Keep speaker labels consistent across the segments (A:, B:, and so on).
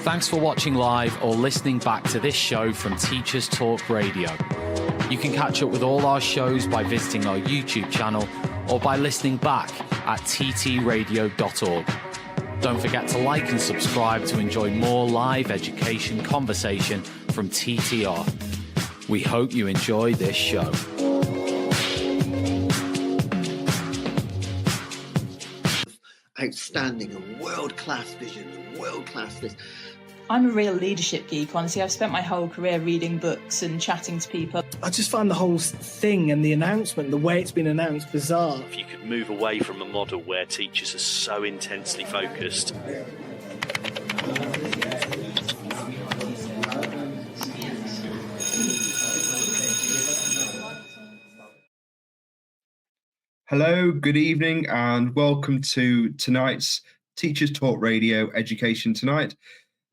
A: Thanks for watching live or listening back to this show from Teachers Talk Radio. You can catch up with all our shows by visiting our YouTube channel or by listening back at ttradio.org. Don't forget to like and subscribe to enjoy more live education conversation from TTR. We hope you enjoy this show.
B: Outstanding and world-class vision and world-class this.
C: I'm a real leadership geek, honestly. I've spent my whole career reading books and chatting to people.
D: I just find the whole thing and the announcement, the way it's been announced, bizarre.
E: If you could move away from a model where teachers are so intensely focused.
F: Hello, good evening, and welcome to tonight's Teachers Talk Radio Education Tonight.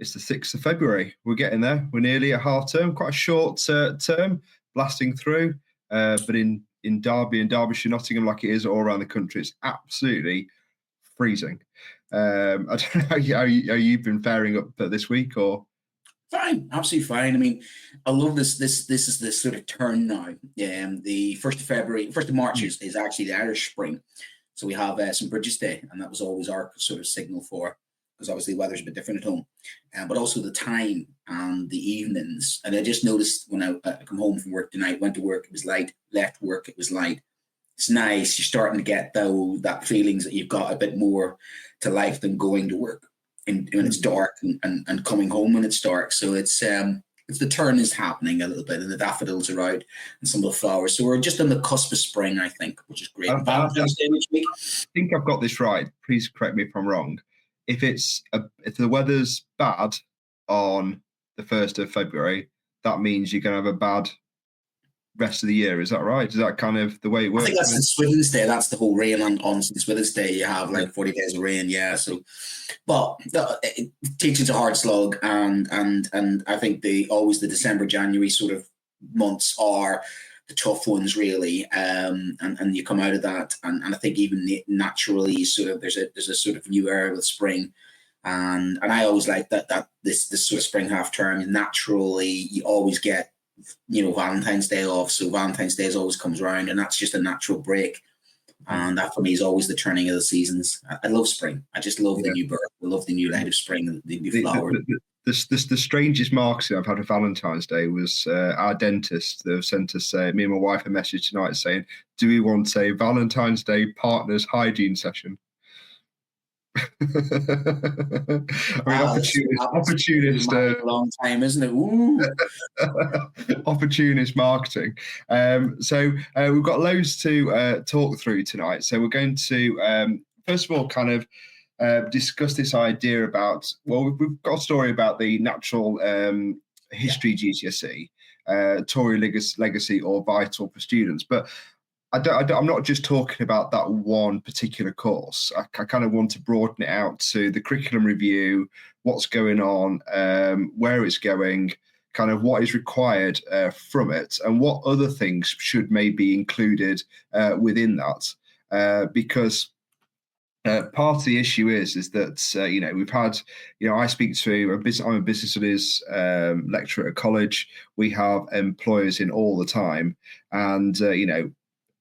F: It's the 6th of February. We're getting there. We're nearly at half term, quite a short term, blasting through. But in Derby and Derbyshire, Nottingham, like it is all around the country, it's absolutely freezing. I don't know how you've been faring up this week, or?
G: Fine, absolutely fine. I mean, I love this. This is the sort of turn now. The 1st of March is actually the Irish Spring. So we have St. Bridget's Day, and that was always our sort of signal for, because obviously the weather's a bit different at home, but also the time and the evenings. And I just noticed when I come home from work tonight, went to work, it was light, left work, it was light. It's nice. You're starting to get that feelings that you've got a bit more to life than going to work when it's dark and coming home when it's dark. So it's the turn is happening a little bit, and the daffodils are out and some of the flowers. So we're just on the cusp of spring, I think, which is great. Valentine's Day next week.
F: I think I've got this right. Please correct me if I'm wrong. If the weather's bad on the 1st of February, that means you're going to have a bad rest of the year. Is that right? Is that kind of the way it works?
G: I think that's St. Swithin's Day. That's the whole rain on St. Swithin's Day. You have like 40 days of rain, yeah. So, but teaching's a hard slog, and I think the December, January sort of months are the tough ones, really. And you come out of that, and I think even naturally, sort of there's a sort of new era with spring. And I always like that this sort of spring half term, naturally you always get, Valentine's Day off. So Valentine's Day always comes around, and that's just a natural break. And that for me is always the turning of the seasons. I love spring. I just love the new birth. I love the new light of spring and the new flowers.
F: The strangest marketing I've had of Valentine's Day was our dentist. They've sent us, me and my wife, a message tonight saying, do we want a Valentine's Day partners hygiene session? Opportunist.
G: A long time, isn't it? Ooh.
F: Opportunist marketing. So we've got loads to talk through tonight. So we're going to first of all kind of discuss this idea about. Well, we've got a story about the natural history GCSE, Tory legacy or vital for students, but. I'm not just talking about that one particular course. I kind of want to broaden it out to the curriculum review, what's going on, where it's going, kind of what is required from it, and what other things should maybe be included within that. Because part of the issue is that we've had, I speak to I'm a business studies lecturer at college. We have employers in all the time, and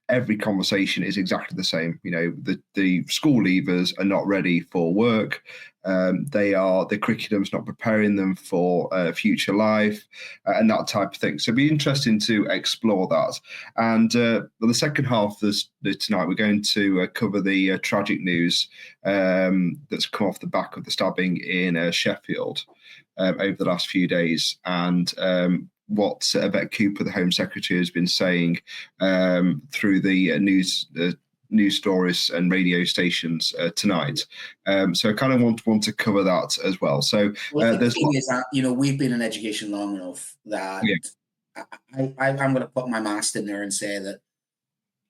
F: every conversation is exactly the same. The school leavers are not ready for work. The curriculum's not preparing them for future life and that type of thing. So it'd be interesting to explore that. And the second half of tonight, we're going to cover the tragic news that's come off the back of the stabbing in Sheffield over the last few days. And what Yvette Cooper, the Home Secretary, has been saying through the news stories and radio stations tonight. So I kind of want to cover that as well. So
G: the thing is that, we've been in education long enough that I'm going to put my mast in there and say that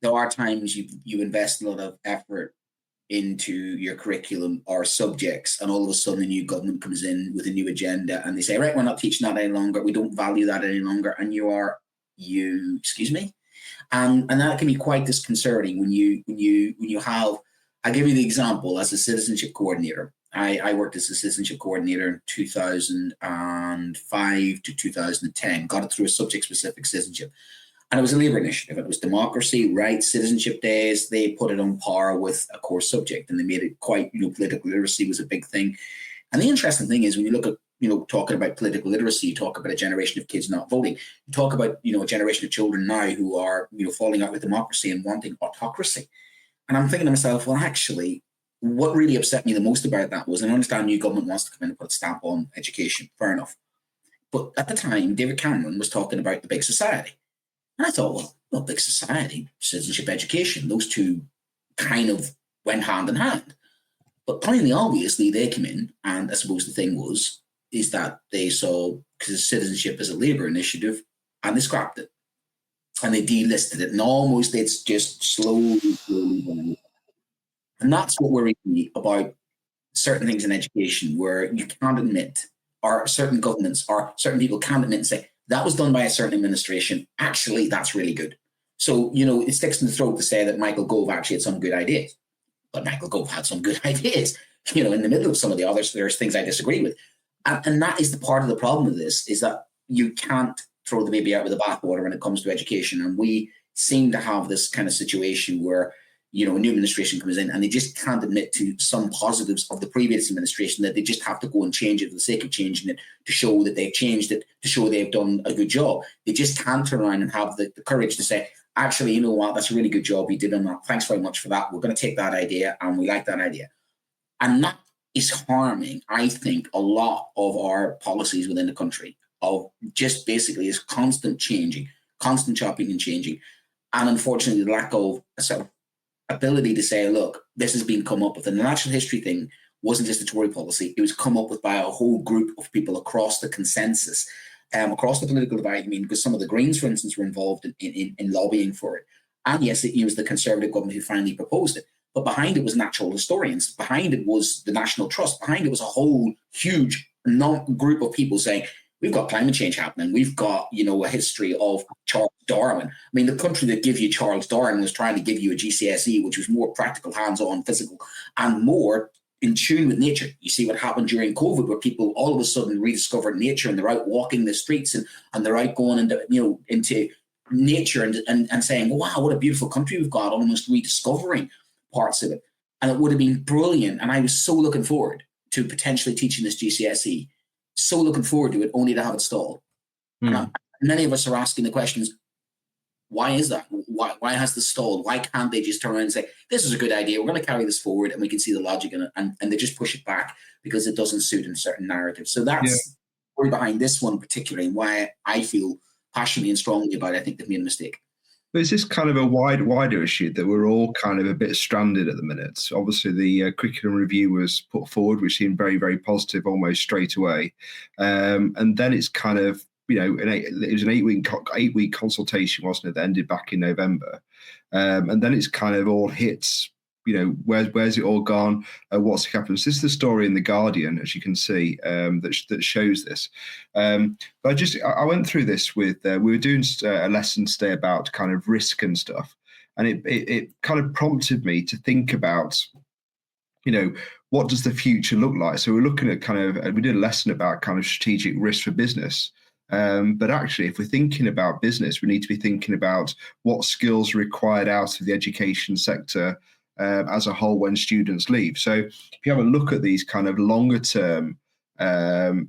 G: there are times you invest a lot of effort into your curriculum or subjects, and all of a sudden a new government comes in with a new agenda and they say, right, we're not teaching that any longer, we don't value that any longer, and excuse me, and that can be quite disconcerting when you have. I'll give you the example as a citizenship coordinator. I worked as a citizenship coordinator in 2005 to 2010, got it through a subject-specific citizenship. And it was a Labour initiative. It was democracy, rights, citizenship days. They put it on par with a core subject, and they made it quite, political literacy was a big thing. And the interesting thing is, when you look at, talking about political literacy, you talk about a generation of kids not voting. You talk about, a generation of children now who are, falling out with democracy and wanting autocracy. And I'm thinking to myself, well, actually, what really upset me the most about that was, and I understand new government wants to come in and put a stamp on education, fair enough. But at the time, David Cameron was talking about the big society. And I thought, well, big society, citizenship, education, those two kind of went hand in hand. But plainly, obviously, they came in, and I suppose the thing is that they saw citizenship as a Labour initiative, and they scrapped it. And they delisted it, and almost it's just slowly going. And that's what worries me about certain things in education, where you can't admit, or certain governments or certain people can't admit and say, that was done by a certain administration. Actually, that's really good. So, it sticks in the throat to say that Michael Gove actually had some good ideas. But Michael Gove had some good ideas. In the middle of some of the others, there's things I disagree with. And that is the part of the problem with this, is that you can't throw the baby out with the bathwater when it comes to education. And we seem to have this kind of situation where, a new administration comes in and they just can't admit to some positives of the previous administration, that they just have to go and change it for the sake of changing it, to show that they've changed it, to show they've done a good job. They just can't turn around and have the courage to say, actually, you know what, that's a really good job you did on that. Thanks very much for that. We're going to take that idea, and we like that idea. And that is harming, I think, a lot of our policies within the country, of just basically is constant changing, constant chopping and changing. And unfortunately, the lack of a sort of ability to say, look, this has been come up with. And the natural history thing wasn't just a Tory policy. It was come up with by a whole group of people across the consensus, across the political divide. I mean, because some of the Greens, for instance, were involved in lobbying for it. And yes, it was the Conservative government who finally proposed it. But behind it was natural historians. Behind it was the National Trust. Behind it was a whole huge group of people saying, we've got climate change happening. We've got, a history of Charles Darwin. I mean, the country that gave you Charles Darwin was trying to give you a GCSE, which was more practical, hands-on, physical, and more in tune with nature. You see what happened during COVID, where people all of a sudden rediscovered nature, and they're out walking the streets, and they're out going into nature and saying, wow, what a beautiful country we've got, almost rediscovering parts of it. And it would have been brilliant. And I was so looking forward to potentially teaching this GCSE. So looking forward to it, only to have it stalled. And many of us are asking the questions, why is that? Why has this stalled? Why can't they just turn around and say, this is a good idea, we're going to carry this forward, and we can see the logic in it, and they just push it back because it doesn't suit in certain narratives. So that's the story behind this one particularly, and why I feel passionately and strongly about it. I think they've made a mistake.
F: But is this kind of a wider issue that we're all kind of a bit stranded at the minute? So obviously, the curriculum review was put forward, which seemed very, very positive almost straight away. And then it's kind of, it was an 8-week consultation, wasn't it, that ended back in November. And then it's kind of all hits, where's it all gone? What's happened? So this is the story in The Guardian, as you can see, that shows this. But I went through this with, we were doing a lesson today about kind of risk and stuff. And it kind of prompted me to think about, what does the future look like? So we're looking at we did a lesson about kind of strategic risk for business. But actually, if we're thinking about business, we need to be thinking about what skills are required out of the education sector as a whole when students leave. So if you have a look at these kind of longer term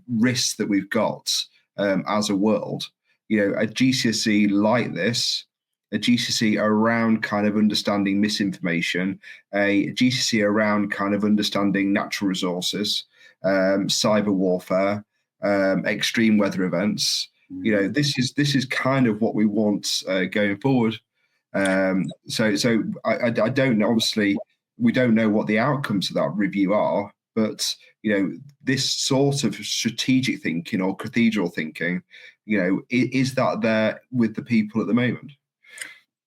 F: risks that we've got as a world, a GCSE like this, a GCSE around kind of understanding misinformation, a GCSE around kind of understanding natural resources, cyber warfare, extreme weather events. This is kind of what we want going forward. So I don't know. Obviously, we don't know what the outcomes of that review are, but this sort of strategic thinking or cathedral thinking, is that there with the people at the moment?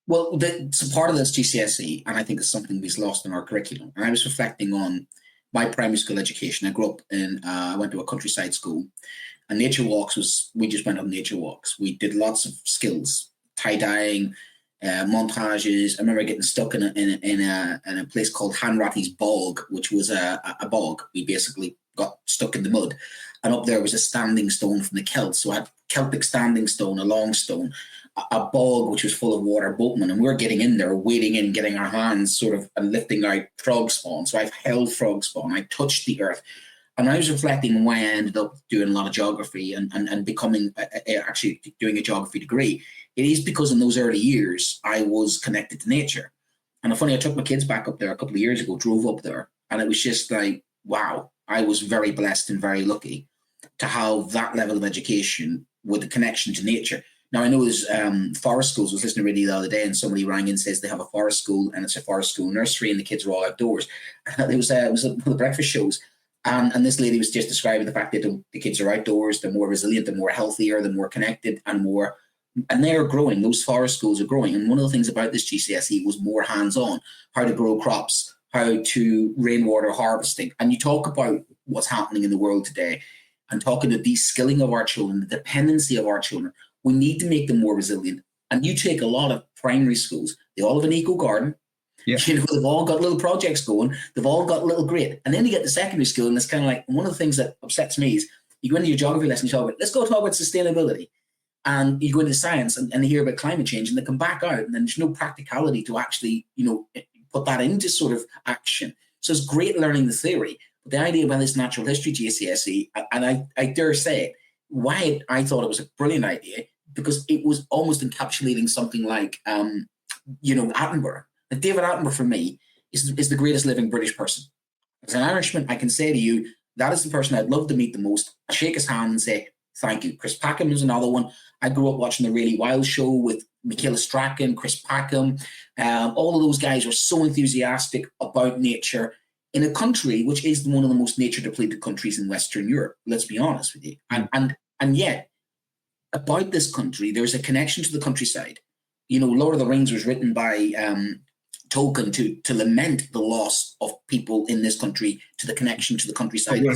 G: Well, so part of this GCSE, and I think it's something we've lost in our curriculum. And I was reflecting on my primary school education. I grew up I went to a countryside school, and nature walks we just went on nature walks. We did lots of skills, tie-dyeing, montages. I remember getting stuck in a place called Hanratty's Bog, which was a bog. We basically got stuck in the mud. And up there was a standing stone from the Celts. So I had Celtic standing stone, a long stone, a bog which was full of water boatmen. And we were getting in there, wading in, getting our hands sort of and lifting out frog spawn. So I've held frog spawn. I touched the earth. And I was reflecting on why I ended up doing a lot of geography and becoming actually doing a geography degree. It is because in those early years, I was connected to nature. And funny, I took my kids back up there a couple of years ago, drove up there. And it was just like, wow, I was very blessed and very lucky to have that level of education with a connection to nature. Now, I know there's forest schools. I was listening to radio the other day and somebody rang in and says they have a forest school and it's a forest school nursery and the kids are all outdoors. It was one of the breakfast shows. And this lady was just describing the fact that the kids are outdoors, they're more resilient, they're more healthier, they're more connected and they're growing. Those forest schools are growing. And one of the things about this GCSE was more hands-on, how to grow crops, how to rainwater harvesting. And you talk about what's happening in the world today and talking the de-skilling of our children, the dependency of our children. We need to make them more resilient. And you take a lot of primary schools, they all have an eco garden. Yeah. You know, they've all got little projects going. They've all got little grit. And then you get to secondary school, and it's kind of like one of the things that upsets me is you go into your geography lesson, you talk about, let's go talk about sustainability. And you go into science and you hear about climate change, and they come back out, and then there's no practicality to actually, you know, put that into sort of action. So it's great learning the theory. But the idea about this natural history GCSE, and I dare say why I thought it was a brilliant idea, because it was almost encapsulating something like, you know, Attenborough. And David Attenborough, for me, is the greatest living British person. As an Irishman, I can say to you, that is the person I'd love to meet the most. I shake his hand and say, thank you. Chris Packham is another one. I grew up watching the Really Wild Show with Michaela Strachan, Chris Packham. All of those guys were so enthusiastic about nature in a country which is one of the most nature-depleted countries in Western Europe, let's be honest with you. And yet, about this country, there's a connection to the countryside. You know, Lord of the Rings was written by Tolkien to lament the loss of people in this country, to the connection to the countryside.
F: Well,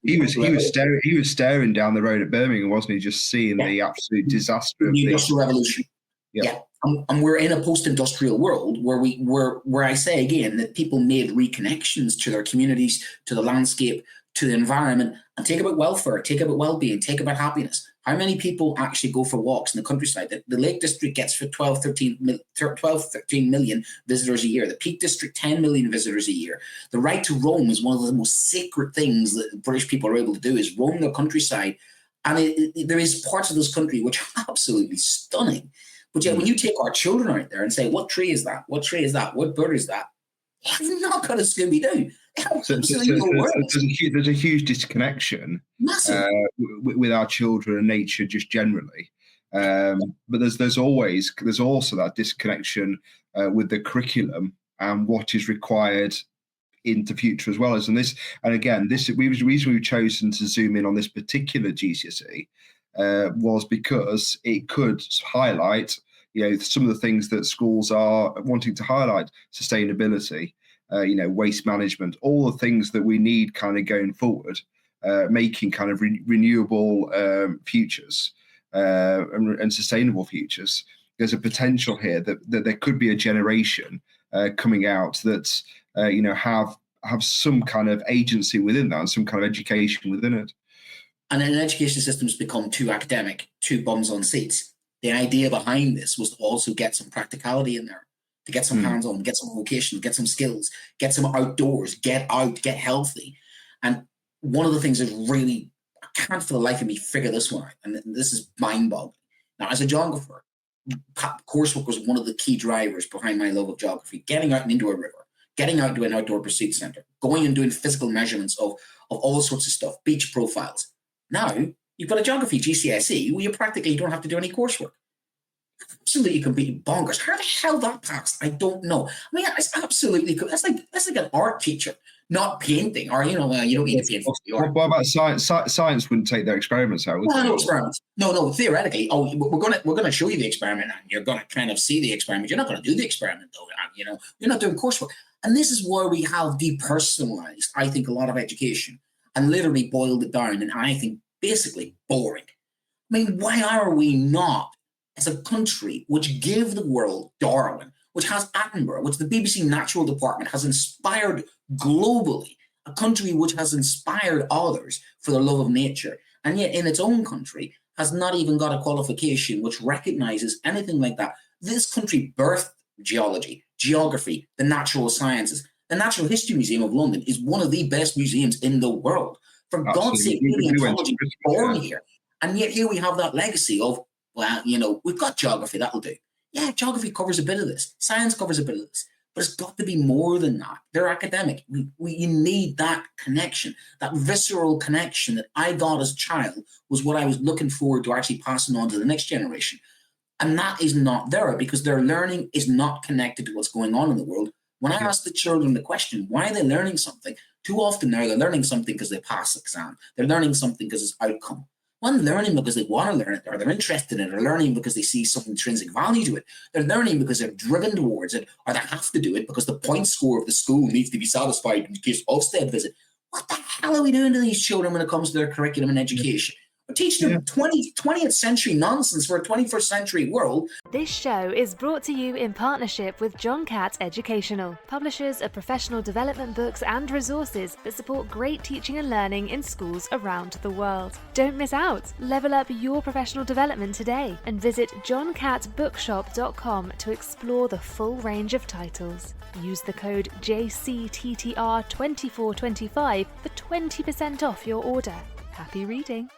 F: he was staring down the road at Birmingham, wasn't he? Just seeing the absolute disaster of
G: the Industrial Revolution. Yeah. And we're in a post-industrial world where I say again that people made reconnections to their communities, to the landscape, to the environment, and take about welfare, take about well-being, take about happiness. How many people actually go for walks in the countryside? The Lake District gets for 12, 13 million visitors a year. The Peak District, 10 million visitors a year. The right to roam is one of the most sacred things that British people are able to do, is roam the countryside. And there is parts of this country which are absolutely stunning. But yet when you take our children out there and say, what tree is that? What tree is that? What bird is that? They've not got a Scooby-Doo.
F: There's a huge disconnection with our children and nature just generally, but there's also that disconnection with the curriculum and what is required in the future as well as. And again, the reason we've chosen to zoom in on this particular GCSE was because it could highlight, you know, some of the things that schools are wanting to highlight: sustainability, you know, waste management, all the things that we need kind of going forward, making kind of renewable futures and sustainable futures. There's a potential here that there could be a generation coming out that, you know, have some kind of agency within that and some kind of education within it.
G: And an education system has become too academic, too bums on seats. The idea behind this was to also get some practicality in there, to get some hands-on, get some vocation, get some skills, get some outdoors, get out, get healthy. And one of the things is really, I can't for the life of me figure this one out, and this is mind-boggling. Now, as a geographer, coursework was one of the key drivers behind my love of geography. Getting out and into a river, getting out to an outdoor pursuit centre, going and doing physical measurements of all sorts of stuff, beach profiles. Now, you've got a geography GCSE where you practically don't have to do any coursework. Absolutely completely bonkers. How the hell that passed? I don't know. I mean, it's absolutely cool. That's like an art teacher, not painting, or you know, you don't need to paint for the art.
F: What about science? Science wouldn't take their experiments out.
G: No experiments. No. Theoretically, we're gonna show you the experiment, and you're gonna kind of see the experiment. You're not gonna do the experiment though. You know, you're not doing coursework, and this is where we have depersonalized, I think, a lot of education and literally boiled it down, and I think basically boring. I mean, why are we not as a country which gave the world Darwin, which has Attenborough, which the BBC Natural Department has inspired globally, a country which has inspired others for the love of nature, and yet in its own country has not even got a qualification which recognizes anything like that. This country birthed geology, geography, the natural sciences. The Natural History Museum of London is one of the best museums in the world. For God's sake, paleontology was born here. And yet here we have that legacy of, well, we've got geography, that'll do. Yeah, geography covers a bit of this. Science covers a bit of this. But it's got to be more than that. They're academic. You need that connection, that visceral connection that I got as a child was what I was looking forward to actually passing on to the next generation. And that is not there because their learning is not connected to what's going on in the world. When I ask the children the question, why are they learning something? Too often now they're learning something because they pass the exam. They're learning something because it's outcome. One, learning because they want to learn it, or they're interested in it, or learning because they see some intrinsic value to it. They're learning because they're driven towards it, or they have to do it because the point score of the school needs to be satisfied in case Ofsted visit. What the hell are we doing to these children when it comes to their curriculum and education? We're teaching them 20th century nonsense for a 21st century world.
H: This show is brought to you in partnership with John Catt Educational, publishers of professional development books and resources that support great teaching and learning in schools around the world. Don't miss out. Level up your professional development today and visit johncattbookshop.com to explore the full range of titles. Use the code JCTTR2425 for 20% off your order. Happy reading.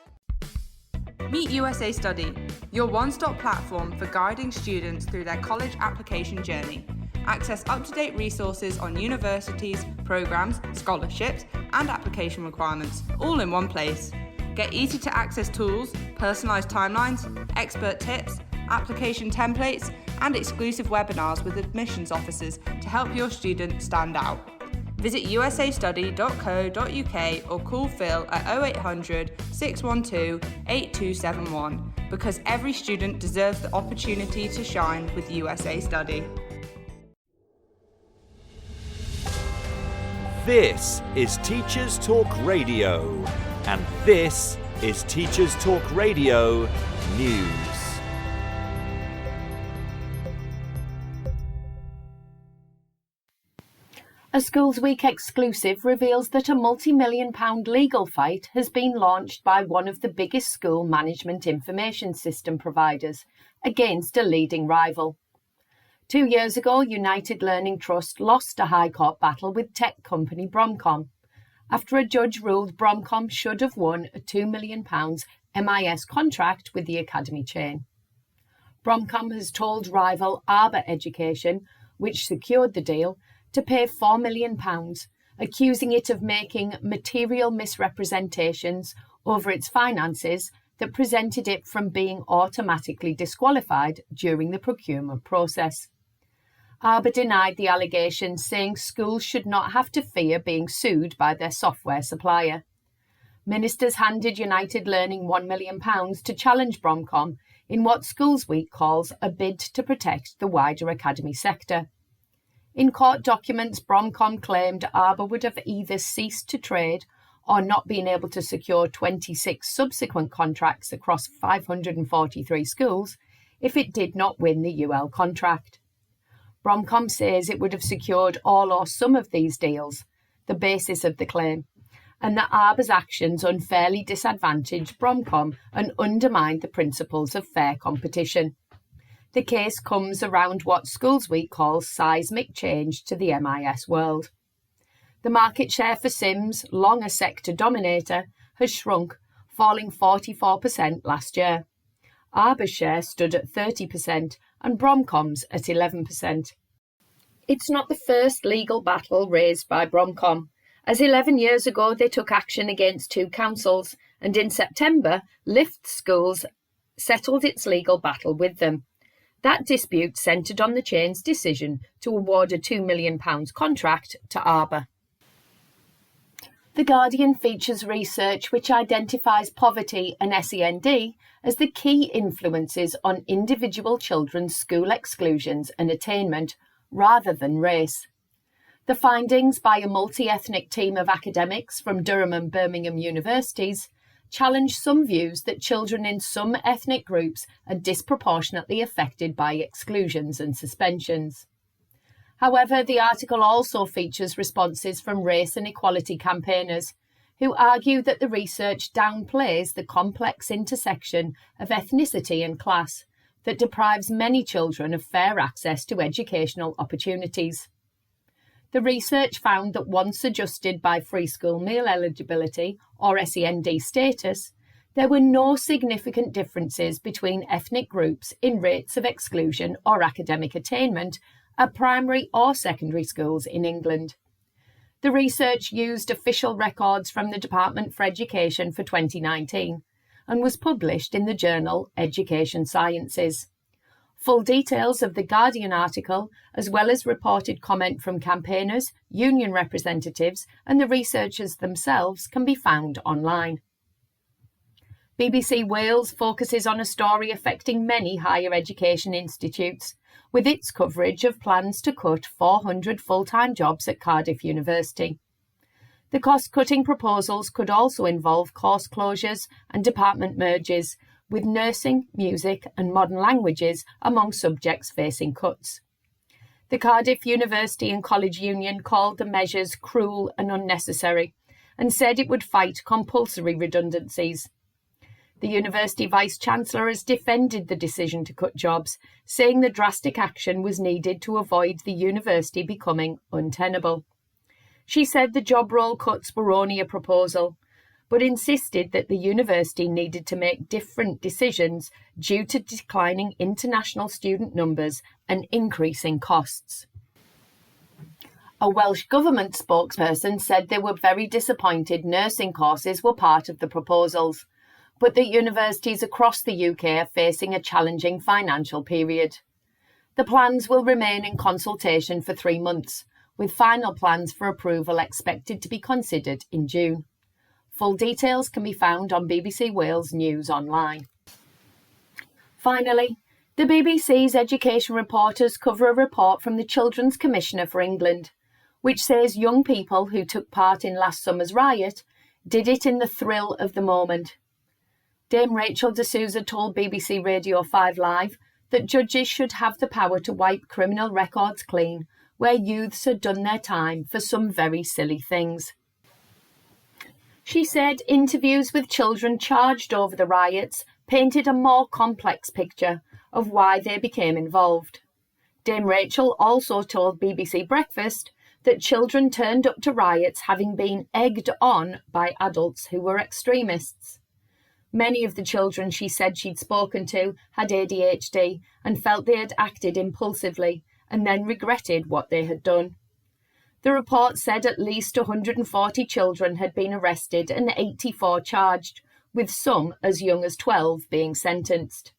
I: Meet USA Study, your one-stop platform for guiding students through their college application journey. Access up-to-date resources on universities, programs, scholarships, and application requirements, all in one place. Get easy-to-access tools, personalised timelines, expert tips, application templates, and exclusive webinars with admissions officers to help your student stand out. Visit usastudy.co.uk or call Phil at 0800 612 8271 because every student deserves the opportunity to shine with USA Study.
J: This is Teachers Talk Radio, and this is Teachers Talk Radio News.
K: A Schools Week exclusive reveals that a multi-million-pound legal fight has been launched by one of the biggest school management information system providers against a leading rival. 2 years ago, United Learning Trust lost a High Court battle with tech company Bromcom, after a judge ruled Bromcom should have won a £2 million MIS contract with the academy chain. Bromcom has told rival Arbor Education, which secured the deal, to pay £4 million, accusing it of making material misrepresentations over its finances that prevented it from being automatically disqualified during the procurement process. Arbor denied the allegations, saying schools should not have to fear being sued by their software supplier. Ministers handed United Learning £1 million to challenge Bromcom in what Schools Week calls a bid to protect the wider academy sector. In court documents, Bromcom claimed Arbor would have either ceased to trade or not been able to secure 26 subsequent contracts across 543 schools if it did not win the UL contract. Bromcom says it would have secured all or some of these deals, the basis of the claim, and that Arbor's actions unfairly disadvantaged Bromcom and undermined the principles of fair competition. The case comes around what Schools Week calls seismic change to the MIS world. The market share for Sims, long a sector dominator, has shrunk, falling 44% last year. Arbor's share stood at 30% and Bromcom's at 11%. It's not the first legal battle raised by Bromcom, as 11 years ago they took action against two councils, and in September, Lift Schools settled its legal battle with them. That dispute centred on the chain's decision to award a £2 million contract to Arbor. The Guardian features research which identifies poverty and SEND as the key influences on individual children's school exclusions and attainment, rather than race. The findings by a multi-ethnic team of academics from Durham and Birmingham universities challenge some views that children in some ethnic groups are disproportionately affected by exclusions and suspensions. However, the article also features responses from race and equality campaigners who argue that the research downplays the complex intersection of ethnicity and class that deprives many children of fair access to educational opportunities. The research found that once adjusted by free school meal eligibility or SEND status, there were no significant differences between ethnic groups in rates of exclusion or academic attainment at primary or secondary schools in England. The research used official records from the Department for Education for 2019 and was published in the journal Education Sciences. Full details of the Guardian article, as well as reported comment from campaigners, union representatives and the researchers themselves, can be found online. BBC Wales focuses on a story affecting many higher education institutes, with its coverage of plans to cut 400 full-time jobs at Cardiff University. The cost-cutting proposals could also involve course closures and department merges, with nursing, music and modern languages among subjects facing cuts. The Cardiff University and College Union called the measures cruel and unnecessary and said it would fight compulsory redundancies. The University Vice-Chancellor has defended the decision to cut jobs, saying the drastic action was needed to avoid the university becoming untenable. She said the job role cuts were only a proposal, but insisted that the university needed to make different decisions due to declining international student numbers and increasing costs. A Welsh Government spokesperson said they were very disappointed nursing courses were part of the proposals, but that universities across the UK are facing a challenging financial period. The plans will remain in consultation for 3 months, with final plans for approval expected to be considered in June. Full details can be found on BBC Wales News Online. Finally, the BBC's education reporters cover a report from the Children's Commissioner for England, which says young people who took part in last summer's riot did it in the thrill of the moment. Dame Rachel D'Souza told BBC Radio 5 Live that judges should have the power to wipe criminal records clean where youths had done their time for some very silly things. She said interviews with children charged over the riots painted a more complex picture of why they became involved. Dame Rachel also told BBC Breakfast that children turned up to riots having been egged on by adults who were extremists. Many of the children she said she'd spoken to had ADHD and felt they had acted impulsively and then regretted what they had done. The report said at least 140 children had been arrested and 84 charged, with some as young as 12 being sentenced.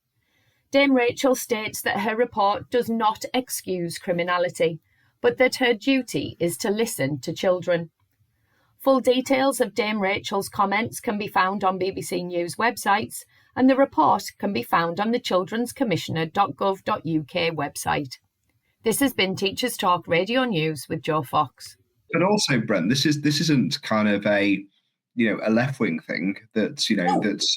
K: Dame Rachel states that her report does not excuse criminality, but that her duty is to listen to children. Full details of Dame Rachel's comments can be found on BBC News websites, and the report can be found on the childrenscommissioner.gov.uk website. This has been Teachers Talk Radio News with Joe Fox.
F: But also, Brent, this isn't kind of a left-wing thing that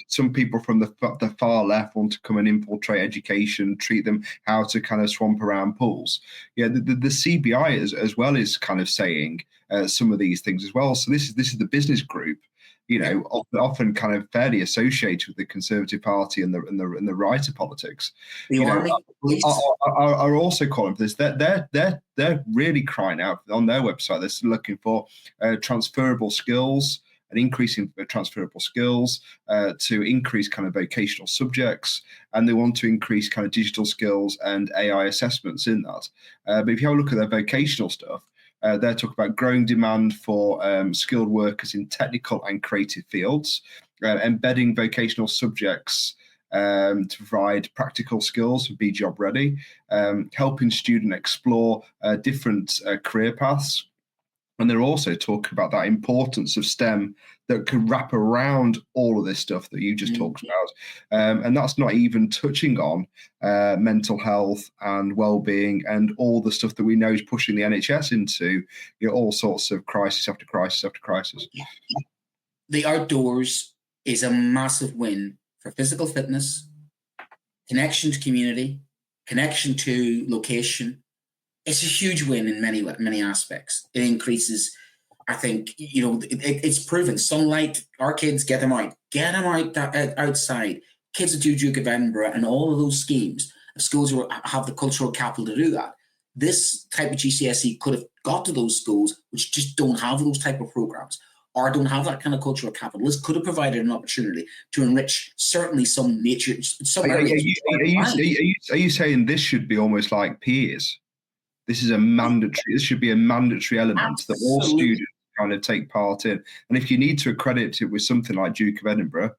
F: some people from the far left want to come and infiltrate education, treat them how to kind of swamp around pools. Yeah, the CBI as well is kind of saying some of these things as well. So this is the business group, often kind of fairly associated with the Conservative Party and the right of politics. Are also calling for this. They're really crying out on their website. They're still looking for transferable skills, an increase in transferable skills, to increase kind of vocational subjects, and they want to increase kind of digital skills and AI assessments in that. But if you have a look at their vocational stuff, they're talking about growing demand for skilled workers in technical and creative fields, embedding vocational subjects to provide practical skills and be job ready, helping students explore different career paths. And they're also talking about that importance of STEM that could wrap around all of this stuff that you just talked about. And that's not even touching on mental health and well-being and all the stuff that we know is pushing the NHS into all sorts of crisis after crisis after crisis.
G: The outdoors is a massive win for physical fitness, connection to community, connection to location. It's a huge win in many aspects. It increases, I think, it's proven. Sunlight, our kids, get them out outside. Kids that do Duke of Edinburgh and all of those schemes of schools who have the cultural capital to do that. This type of GCSE could have got to those schools which just don't have those type of programs or don't have that kind of cultural capital. This could have provided an opportunity to enrich certainly some nature.
F: Are you saying this should be almost like peers? This is a mandatory. This should be a mandatory element that all students kind of take part in. And if you need to accredit it with something like Duke of Edinburgh,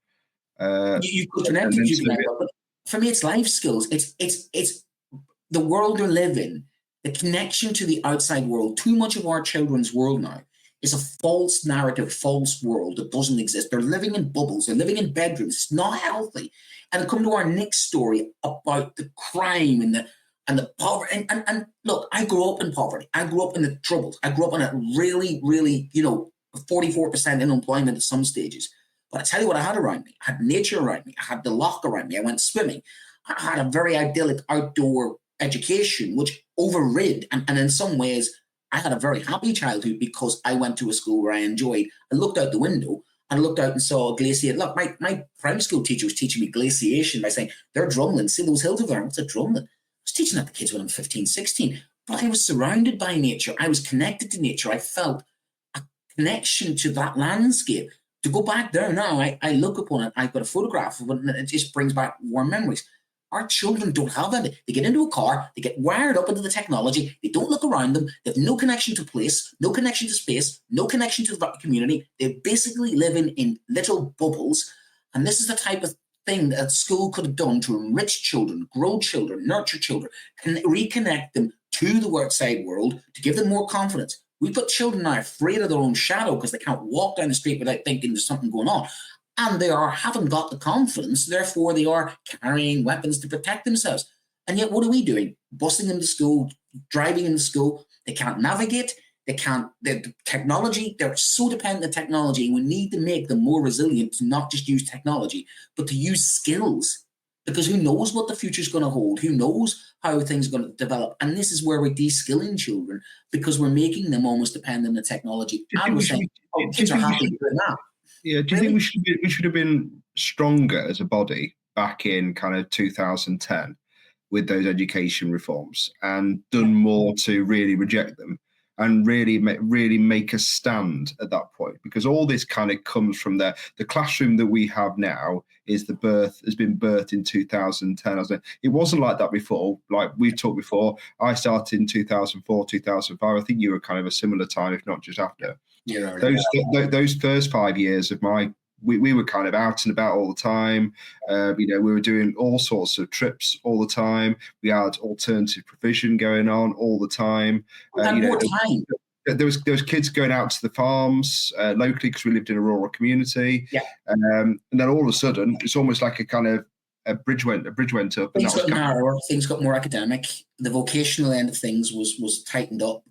G: you could connect to Duke of Edinburgh. But for me, it's life skills. It's the world we live in. The connection to the outside world. Too much of our children's world now is a false narrative, false world that doesn't exist. They're living in bubbles. They're living in bedrooms. It's not healthy. And come to our next story about the crime and the poverty. And look, I grew up in poverty. I grew up in the troubles. I grew up in a really, really, 44% unemployment at some stages. But I tell you what I had around me. I had nature around me. I had the loch around me. I went swimming. I had a very idyllic outdoor education, which overrid. And in some ways, I had a very happy childhood because I went to a school where I enjoyed. I looked out the window and looked out and saw a glacier. Look, my primary school teacher was teaching me glaciation by saying, they're drumlin. See those hills over there? What's a drumlin? I was teaching that to kids when I'm 15, 16. But I was surrounded by nature. I was connected to nature. I felt a connection to that landscape. To go back there now, I look upon it, I've got a photograph of it, and it just brings back warm memories. Our children don't have that. They get into a car, they get wired up into the technology, they don't look around them, they have no connection to place, no connection to space, no connection to the community. They're basically living in little bubbles. And this is the type of thing that school could have done to enrich children, grow children, nurture children, and reconnect them to the outside world, to give them more confidence. We've got children now afraid of their own shadow because they can't walk down the street without thinking there's something going on. And they haven't got the confidence, therefore they are carrying weapons to protect themselves. And yet what are we doing? Busing them to school, driving them to school. They can't navigate. The technology, they're so dependent on technology, and we need to make them more resilient to not just use technology, but to use skills. Because who knows what the future is going to hold? Who knows how things are going to develop? And this is where we're de-skilling children because we're making them almost dependent on technology. And we're saying, kids are happy doing that.
F: Yeah, do you think we should have been stronger as a body back in kind of 2010 with those education reforms and done more to really reject them and really make a stand at that point? Because all this kind of comes from the classroom that we have now has been birthed in 2010. It wasn't like that before. Like we've talked before, I started in 2004, 2005. I think you were kind of a similar time, if not just after.
G: Yeah,
F: those first 5 years of we were kind of out and about all the time. We were doing all sorts of trips all the time. We had alternative provision going on all the time.
G: More time.
F: There was kids going out to the farms locally because we lived in a rural community.
G: Yeah.
F: And then all of a sudden, it's almost like a bridge went up.
G: Things got narrower. Things got more academic. The vocational end of things was tightened up.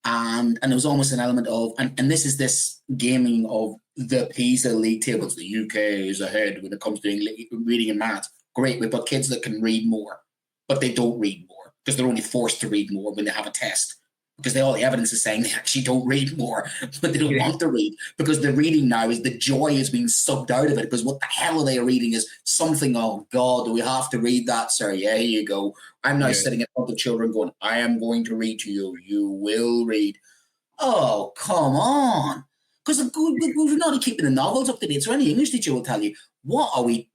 G: And there was almost an element of, and this gaming of the PISA league tables. The UK is ahead when it comes to reading and maths. Great, we've got kids that can read more, but they don't read more because they're only forced to read more when they have a test. Because all the evidence is saying they actually don't read more, but they don't want to read because the reading now is the joy is being sucked out of it. Because what the hell are they reading is something, oh God, do we have to read that, sir? Yeah, here you go. I'm now sitting in front of children going, I am going to read to you. You will read. Oh, come on. Because we're not keeping the novels up to date. So any English teacher will tell you, what are we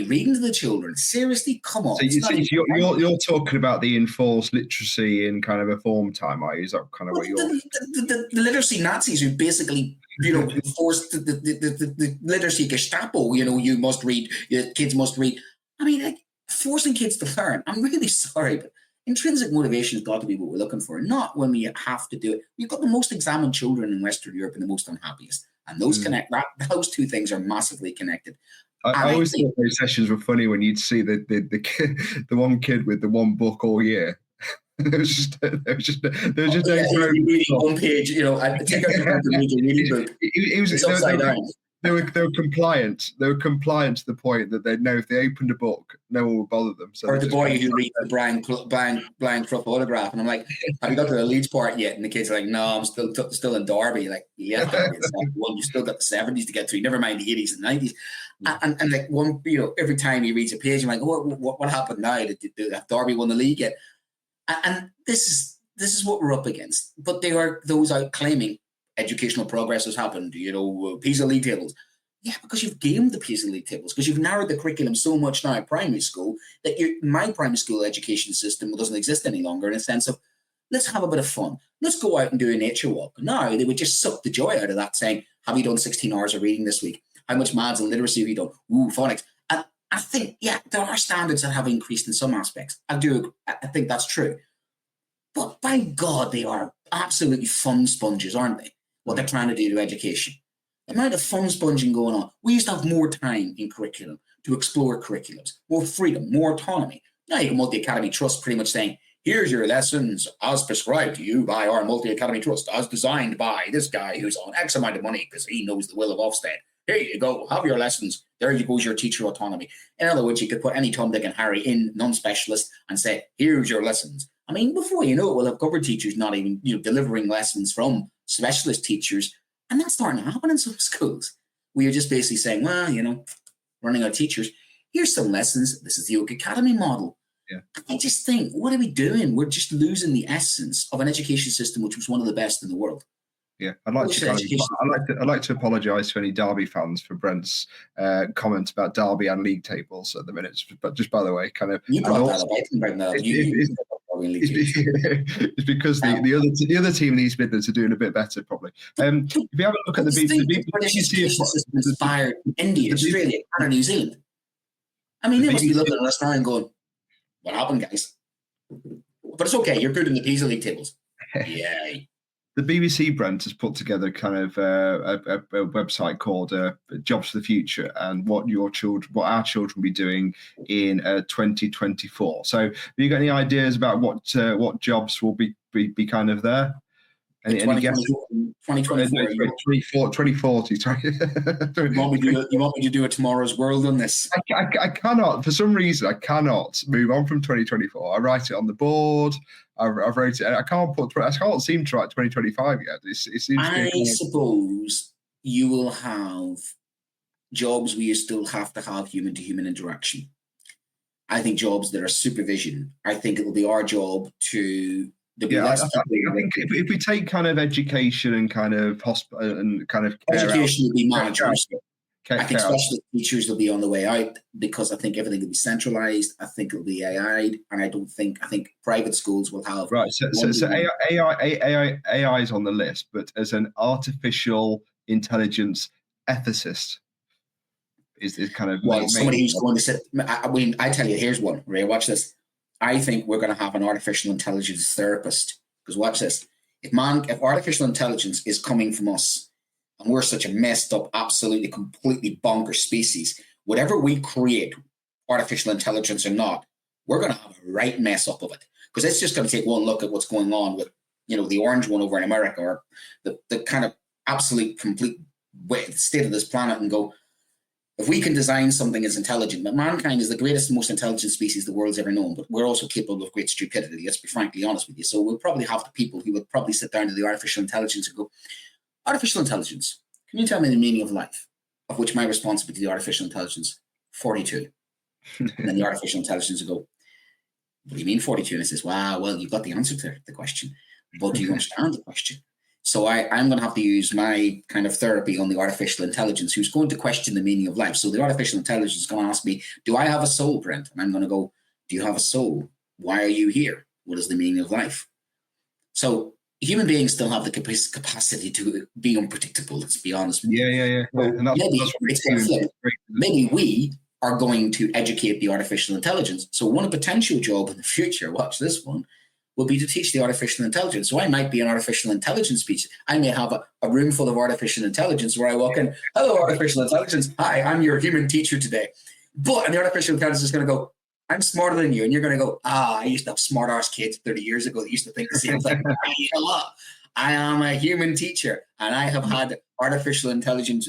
G: reading to the children? Seriously, come on.
F: So you're talking about the enforced literacy in kind of a form time, are you? Is that kind of what you're...
G: The literacy Nazis who basically, enforced the literacy Gestapo, you must read, your kids must read. I mean, like, forcing kids to learn. I'm really sorry, but intrinsic motivation has got to be what we're looking for, not when we have to do it. We've got the most examined children in Western Europe and the most unhappiest. And those those two things are massively connected.
F: I always thought those sessions were funny when you'd see the one kid with the one book all year. There was just no
G: reading one page. I take out the reading book.
F: It was
G: upside down.
F: They were compliant. They were compliant to the point that they'd know if they opened a book, no one would bother them. So
G: or the boy who reads the Brian Clough autograph, and I'm like, "Have you got to the Leeds part yet?" And the kids are like, "No, I'm still in Derby." Like, yeah, Derby is one. You still got the 70s to get through. Never mind the 80s and 90s. And like one, every time he reads a page, I'm like, "What happened now? Did Derby won the league yet?" And this is what we're up against. But they are those out claiming educational progress has happened, PISA league tables. Yeah, because you've gamed the PISA league tables, because you've narrowed the curriculum so much now at primary school that my primary school education system doesn't exist any longer, in a sense of, let's have a bit of fun. Let's go out and do a nature walk. Now, they would just suck the joy out of that, saying, have you done 16 hours of reading this week? How much maths and literacy have you done? Ooh, phonics. And I think, yeah, there are standards that have increased in some aspects. I think that's true. But by God, they are absolutely fun sponges, aren't they? What they're trying to do to education. The amount of fun sponging going on. We used to have more time in curriculum to explore curriculums, more freedom, more autonomy. Now you can multi-academy trust pretty much saying, here's your lessons as prescribed to you by our multi-academy trust, as designed by this guy who's on X amount of money because he knows the will of Ofsted. Here you go, have your lessons. There you goes your teacher autonomy. In other words, you could put any Tom, Dick and Harry in non-specialist and say, here's your lessons. I mean, before you know it, we'll have cover teachers not even delivering lessons from specialist teachers. And that's starting to happen in some schools. We are just basically saying, well, running out of teachers. Here's some lessons. This is the Oak Academy model.
F: Yeah.
G: I just think, what are we doing? We're just losing the essence of an education system which was one of the best in the world.
F: Yeah, I'd like to apologise to any Derby fans for Brent's comment about Derby and league tables at the minute. But just by the way, kind of,
G: you brought that up. I didn't bring that up.
F: It's because the other team in East Midlands are doing a bit better, probably. If you have a look at the
G: British education system inspired India, Australia, and New Zealand. I mean, they must be looking at us now and going, "What happened, guys?" But it's okay. You're good in the PISA league tables. Yay.
F: The BBC, Brent, has put together kind of a website called Jobs for the Future, and what our children will be doing in 2024. So have you got any ideas about what jobs will be kind of there? Any guesses? 2040. Sorry.
G: You want me to do a Tomorrow's World on this?
F: I cannot. For some reason, I cannot move on from 2024. I write it on the board. I've wrote it. I can't seem to write 2025 yet.
G: I suppose you will have jobs where you still have to have human-to-human interaction. I think jobs that are supervision. I think it will be our job to. I
F: think if we take kind of education and kind of hospital and kind of
G: education will be managers. I think specialist teachers will be on the way out because I think everything will be centralized. I think it'll be AI, and I think private schools will have
F: So AI is on the list, but as an artificial intelligence ethicist is kind of
G: somebody who's going to sit. I tell you, here's one. Ray, watch this. I think we're going to have an artificial intelligence therapist, because watch this. If artificial intelligence is coming from us, and we're such a messed up, absolutely, completely bonkers species, whatever we create, artificial intelligence or not, we're going to have a right mess up of it. Because it's just going to take one look at what's going on with, the orange one over in America, or the kind of absolute, complete state of this planet, and go, if we can design something as intelligent, but mankind is the greatest and most intelligent species the world's ever known, but we're also capable of great stupidity, let's be frankly honest with you. So we'll probably have the people who would probably sit down to the artificial intelligence and go, artificial intelligence, can you tell me the meaning of life? Of which my response would be to the artificial intelligence, 42. And then the artificial intelligence will go, what do you mean 42? And it says, wow, well, you've got the answer to the question, but do you understand the question? So I'm going to have to use my kind of therapy on the artificial intelligence, who's going to question the meaning of life. So the artificial intelligence is going to ask me, do I have a soul, Brent? And I'm going to go, do you have a soul? Why are you here? What is the meaning of life? So human beings still have the capacity to be unpredictable, let's be honest with you.
F: Yeah. And
G: maybe we are going to educate the artificial intelligence. So one potential job in the future, watch this one, will be to teach the artificial intelligence. So I might be an artificial intelligence teacher. I may have a room full of artificial intelligence where I walk in, hello, artificial intelligence. Hi, I'm your human teacher today. And the artificial intelligence is going to go, I'm smarter than you. And you're going to go, I used to have smart arse kids 30 years ago that used to think the same thing. You know what? I am a human teacher, and I have had artificial intelligence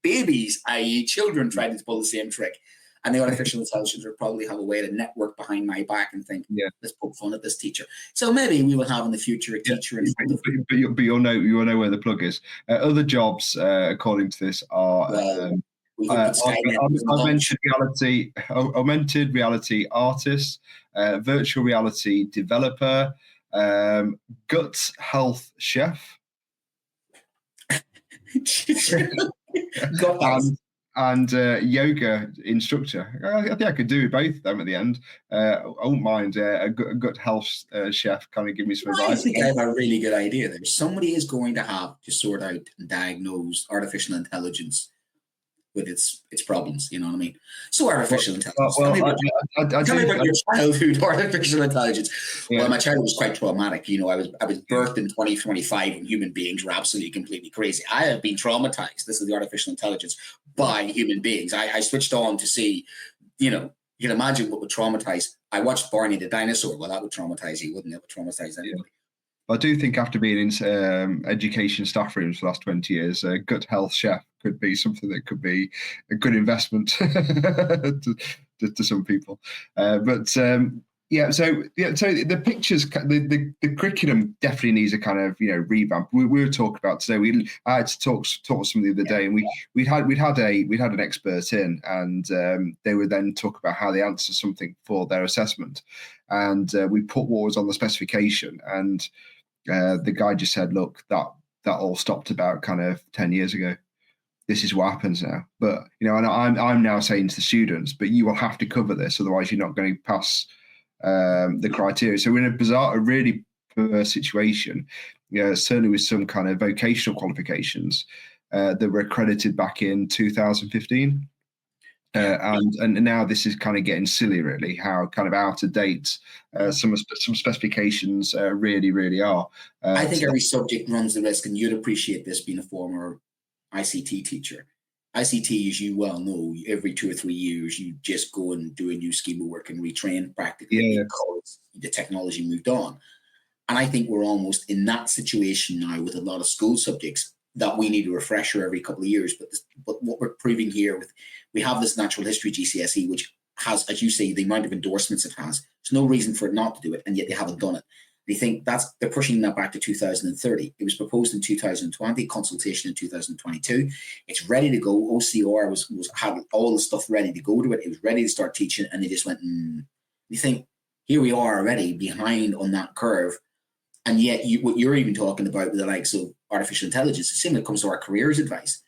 G: babies, i.e. children, trying to pull the same trick. And the artificial intelligence will probably have a way to network behind my back and think, let's poke fun at this teacher. So maybe we will have in the future a teacher in front of
F: but you'll know where the plug is. Other jobs, according to this, are augmented reality artist, virtual reality developer, gut health chef, and yoga instructor. I think I could do both of them at the end. I won't mind a gut health chef kind of give me some advice.
G: I think I have a really good idea there. Somebody is going to have to sort out and diagnose artificial intelligence with its problems, you know what I mean? So artificial intelligence. Tell me about your childhood artificial intelligence. Yeah. Well, my childhood was quite traumatic. You know, I was birthed in 2025 and human beings were absolutely completely crazy. I have been traumatized. This is the artificial intelligence by human beings. I switched on to see, you know, you can imagine what would traumatize. I watched Barney the dinosaur. Well, that would traumatize you, wouldn't it? It would traumatize anybody. Yeah.
F: I do think after being in education staff rooms for the last 20 years, a gut health chef could be something that could be a good investment to some people. So the pictures, the curriculum definitely needs a kind of revamp. We were talking about today. I had to talk to somebody the other day, and we had an expert in, and they would then talk about how they answer something for their assessment, and we put what was on the specification, and the guy just said, "Look, that all stopped about kind of 10 years ago. This is what happens now." But and I'm now saying to the students, "But you will have to cover this, otherwise you're not going to pass the criteria." So we're in a really perverse situation. Certainly with some kind of vocational qualifications that were accredited back in 2015. And now this is kind of getting silly, really, how kind of out of date some specifications really are.
G: I think every subject runs the risk, and you'd appreciate this being a former ICT teacher. ICT, as you well know, every 2 or 3 years, you just go and do a new scheme of work and retrain practically because the technology moved on. And I think we're almost in that situation now with a lot of school subjects that we need a refresher every couple of years. But what we're proving here we have this natural history GCSE, which has, as you say, the amount of endorsements it has. There's no reason for it not to do it, and yet they haven't done it. They think they're pushing that back to 2030. It was proposed in 2020, consultation in 2022. It's ready to go. OCR had all the stuff ready to go to it. It was ready to start teaching, and they just went, You think, here we are already behind on that curve. And yet what you're even talking about with the likes of artificial intelligence, the same when it comes to our careers advice.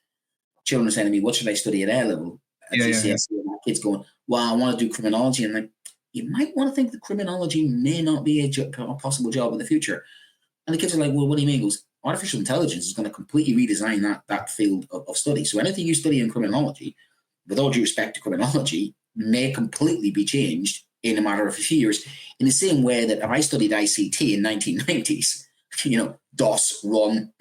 G: Children are saying to me, what should I study at A level? At GCSE, and my kids going, well, I want to do criminology. And I'm like, you might want to think that criminology may not be a possible job in the future. And the kids are like, well, what do you mean? He goes, artificial intelligence is going to completely redesign that field of study. So anything you study in criminology, with all due respect to criminology, may completely be changed in a matter of a few years. In the same way that if I studied ICT in 1990s, DOS run,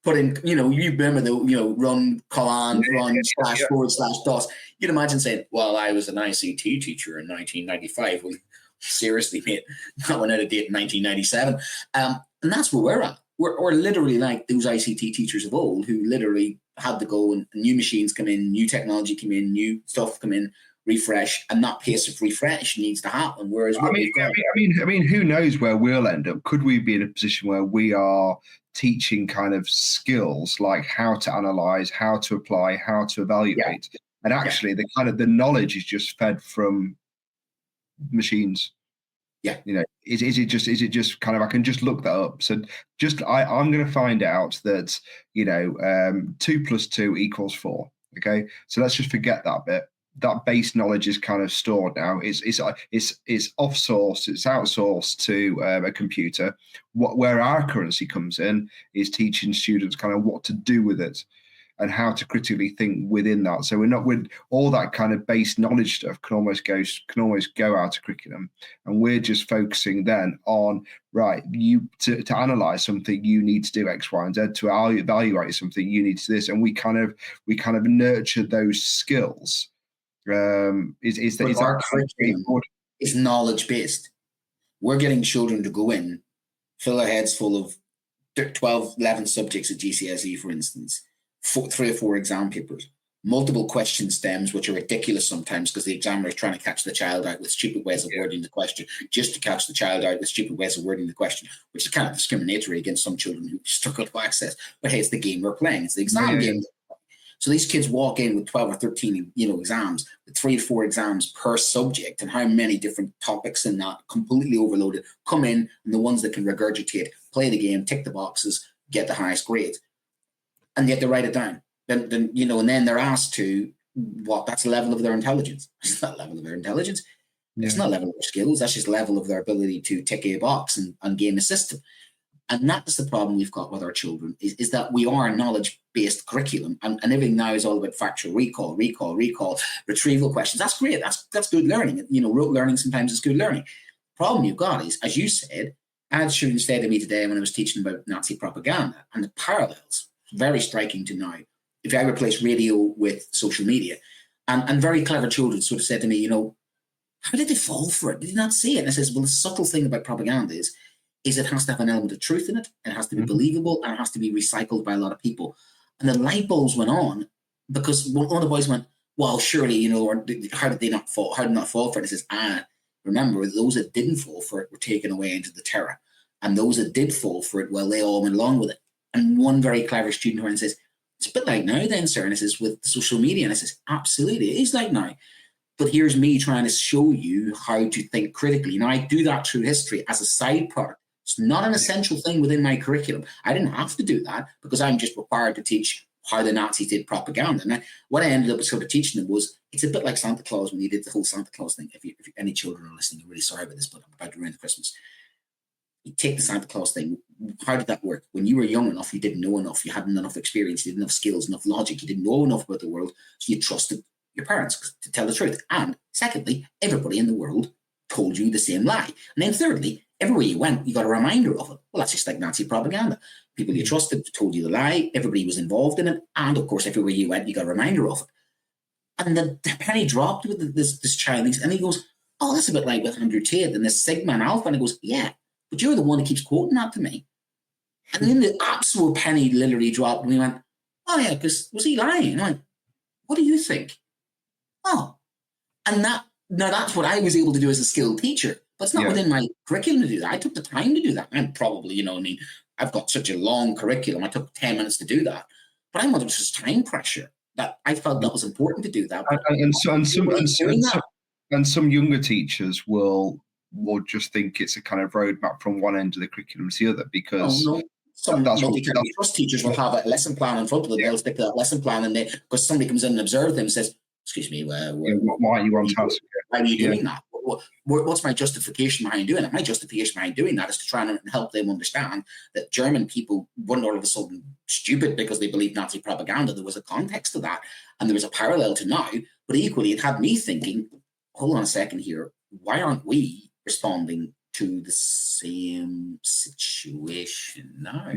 G: put in, you remember the, run command, run / DOS. You'd imagine saying, well, I was an ICT teacher in 1995. Well, seriously, mate, that went out of date in 1997. And that's where we're at. We're literally like those ICT teachers of old who literally had to go and new machines come in, new technology come in, new stuff come in, refresh, and that pace of refresh needs to happen. Whereas
F: I mean, who knows where we'll end up? Could we be in a position where we are teaching kind of skills like how to analyze, how to apply, how to evaluate, and actually the kind of the knowledge is just fed from machines?
G: Yeah,
F: is it just kind of, I can just look that up. So I'm going to find out that 2 + 2 = 4. Okay, so let's just forget that bit. That base knowledge is kind of stored now. It's off-sourced, it's outsourced to a computer. Where our currency comes in is teaching students kind of what to do with it and how to critically think within that. So we're not with all that kind of base knowledge stuff can almost go out of curriculum, and we're just focusing then on you to analyze something, you need to do X, Y, and Z. To evaluate something, you need to do this, and we kind of nurture those skills. Is
G: knowledge based. We're getting children to go in, fill their heads full of 12, 11 subjects at GCSE, for instance, 3 or 4 exam papers, multiple question stems, which are ridiculous sometimes because the examiner is trying to catch the child out with stupid ways of wording the question, just to catch the child out with stupid ways of wording the question, which is kind of discriminatory against some children who struggle to access. But hey, it's the game we're playing. It's the exam game. So these kids walk in with 12 or 13, exams, with 3 or 4 exams per subject, and how many different topics in that, completely overloaded, come in, and the ones that can regurgitate, play the game, tick the boxes, get the highest grades. And yet they write it down. Then and then they're asked to, that's the level of their intelligence. It's not level of their intelligence. It's not level of their skills. That's just level of their ability to tick a box and game a system. And that's the problem we've got with our children, is that we are a knowledge-based curriculum, and everything now is all about factual recall, retrieval questions. That's great. That's good learning. Rote learning sometimes is good learning. The problem you've got is, as you said, I had students say to me today when I was teaching about Nazi propaganda, and the parallels, very striking to now. If I replace radio with social media, and very clever children sort of said to me, how did they fall for it? Did they not see it? And I says, well, the subtle thing about propaganda is it has to have an element of truth in it. It has to be believable, and it has to be recycled by a lot of people. And the light bulbs went on because one of the boys went, well, surely, how did they not fall? How did they not fall for it? And it says, remember, those that didn't fall for it were taken away into the terror. And those that did fall for it, well, they all went along with it. And one very clever student who says, it's a bit like now then, sir. And I says, with social media. And I says, absolutely, it is like now. But here's me trying to show you how to think critically. Now, I do that through history as a side product. It's not an essential thing within my curriculum. I didn't have to do that because I'm just required to teach how the Nazis did propaganda. And what I ended up sort of teaching them was, it's a bit like Santa Claus when you did the whole Santa Claus thing. If any children are listening, I'm really sorry about this, but I'm about to ruin Christmas. You take the Santa Claus thing. How did that work? When you were young enough, you didn't know enough. You hadn't enough experience. You didn't have enough skills, enough logic. You didn't know enough about the world. So you trusted your parents to tell the truth. And secondly, everybody in the world told you the same lie. And then thirdly, everywhere you went, you got a reminder of it. Well, that's just like Nazi propaganda. People you trusted told you the lie. Everybody was involved in it. And of course, everywhere you went, you got a reminder of it. And the penny dropped with this child. And he goes, oh, that's a bit like with Andrew Tate and this Sigma and Alpha. And he goes, yeah, but you're the one who keeps quoting that to me. And then the absolute penny literally dropped. And we went, oh, yeah, because was he lying? And I went, what do you think? Oh, and that's what I was able to do as a skilled teacher. But it's not within my curriculum to do that. I took the time to do that. And probably, I've got such a long curriculum. I took 10 minutes to do that. But I'm under just time pressure that I felt that was important to do that.
F: And some younger teachers will just think it's a kind of roadmap from one end of the curriculum to the other because
G: some multi-academy trust teachers will have a lesson plan in front of them. They'll stick to that lesson plan, and because somebody comes in and observes them and says, excuse me, why
F: are you on task?
G: Why are you doing that? What's my justification behind doing it? My justification behind doing that is to try and help them understand that German people weren't all of a sudden stupid because they believed Nazi propaganda. There was a context to that, and there was a parallel to now. But equally, it had me thinking, hold on a second here, why aren't we responding to the same situation now?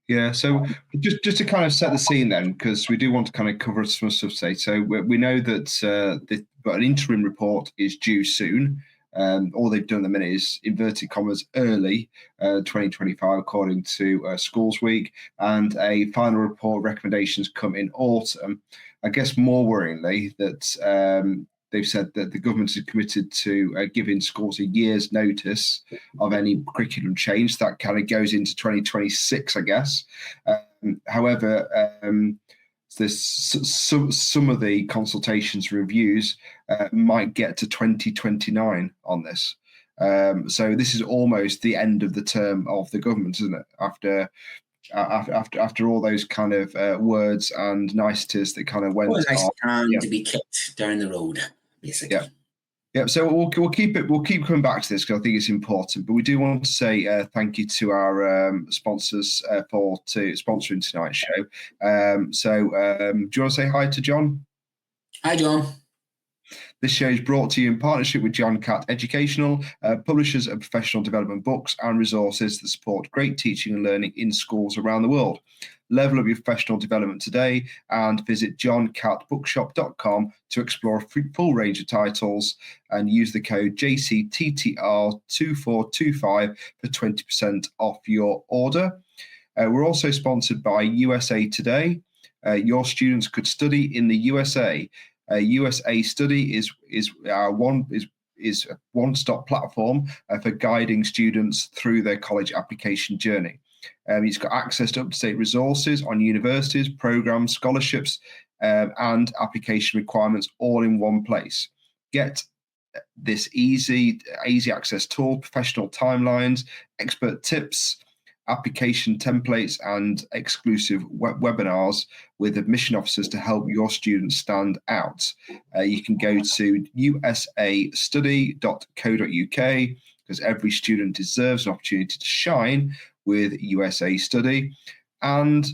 F: Yeah. So just to kind of set the scene then, because we do want to kind of cover some stuff today. So we know that an interim report is due soon. All they've done at the minute is, inverted commas, early 2025, according to Schools Week, and a final report recommendations come in autumn. I guess more worryingly that they've said that the government is committed to giving schools a year's notice of any curriculum change. That kind of goes into 2026, I guess. However, some of the consultations reviews might get to 2029 on this. So this is almost the end of the term of the government, isn't it? After all those kind of words and niceties that kind of went on.
G: To be kicked down the road, basically.
F: Yeah. So we'll keep coming back to this because I think it's important. But we do want to say thank you to our sponsors for sponsoring tonight's show. Do you want to say hi to John?
G: Hi, John.
F: This show is brought to you in partnership with John Catt Educational, publishers of professional development books and resources that support great teaching and learning in schools around the world. Level up your professional development today and visit johncattbookshop.com to explore a full range of titles and use the code JCTTR2425 for 20% off your order. We're also sponsored by USA Today. your students could study in the USA. USA Study is a one-stop platform for guiding students through their college application journey. It's got access to up-to-date resources on universities, programs, scholarships, and application requirements all in one place. Get this easy access tool, professional timelines, expert tips, application templates, and exclusive webinars with admission officers to help your students stand out. You can go to usastudy.co.uk because every student deserves an opportunity to shine with USA Study. And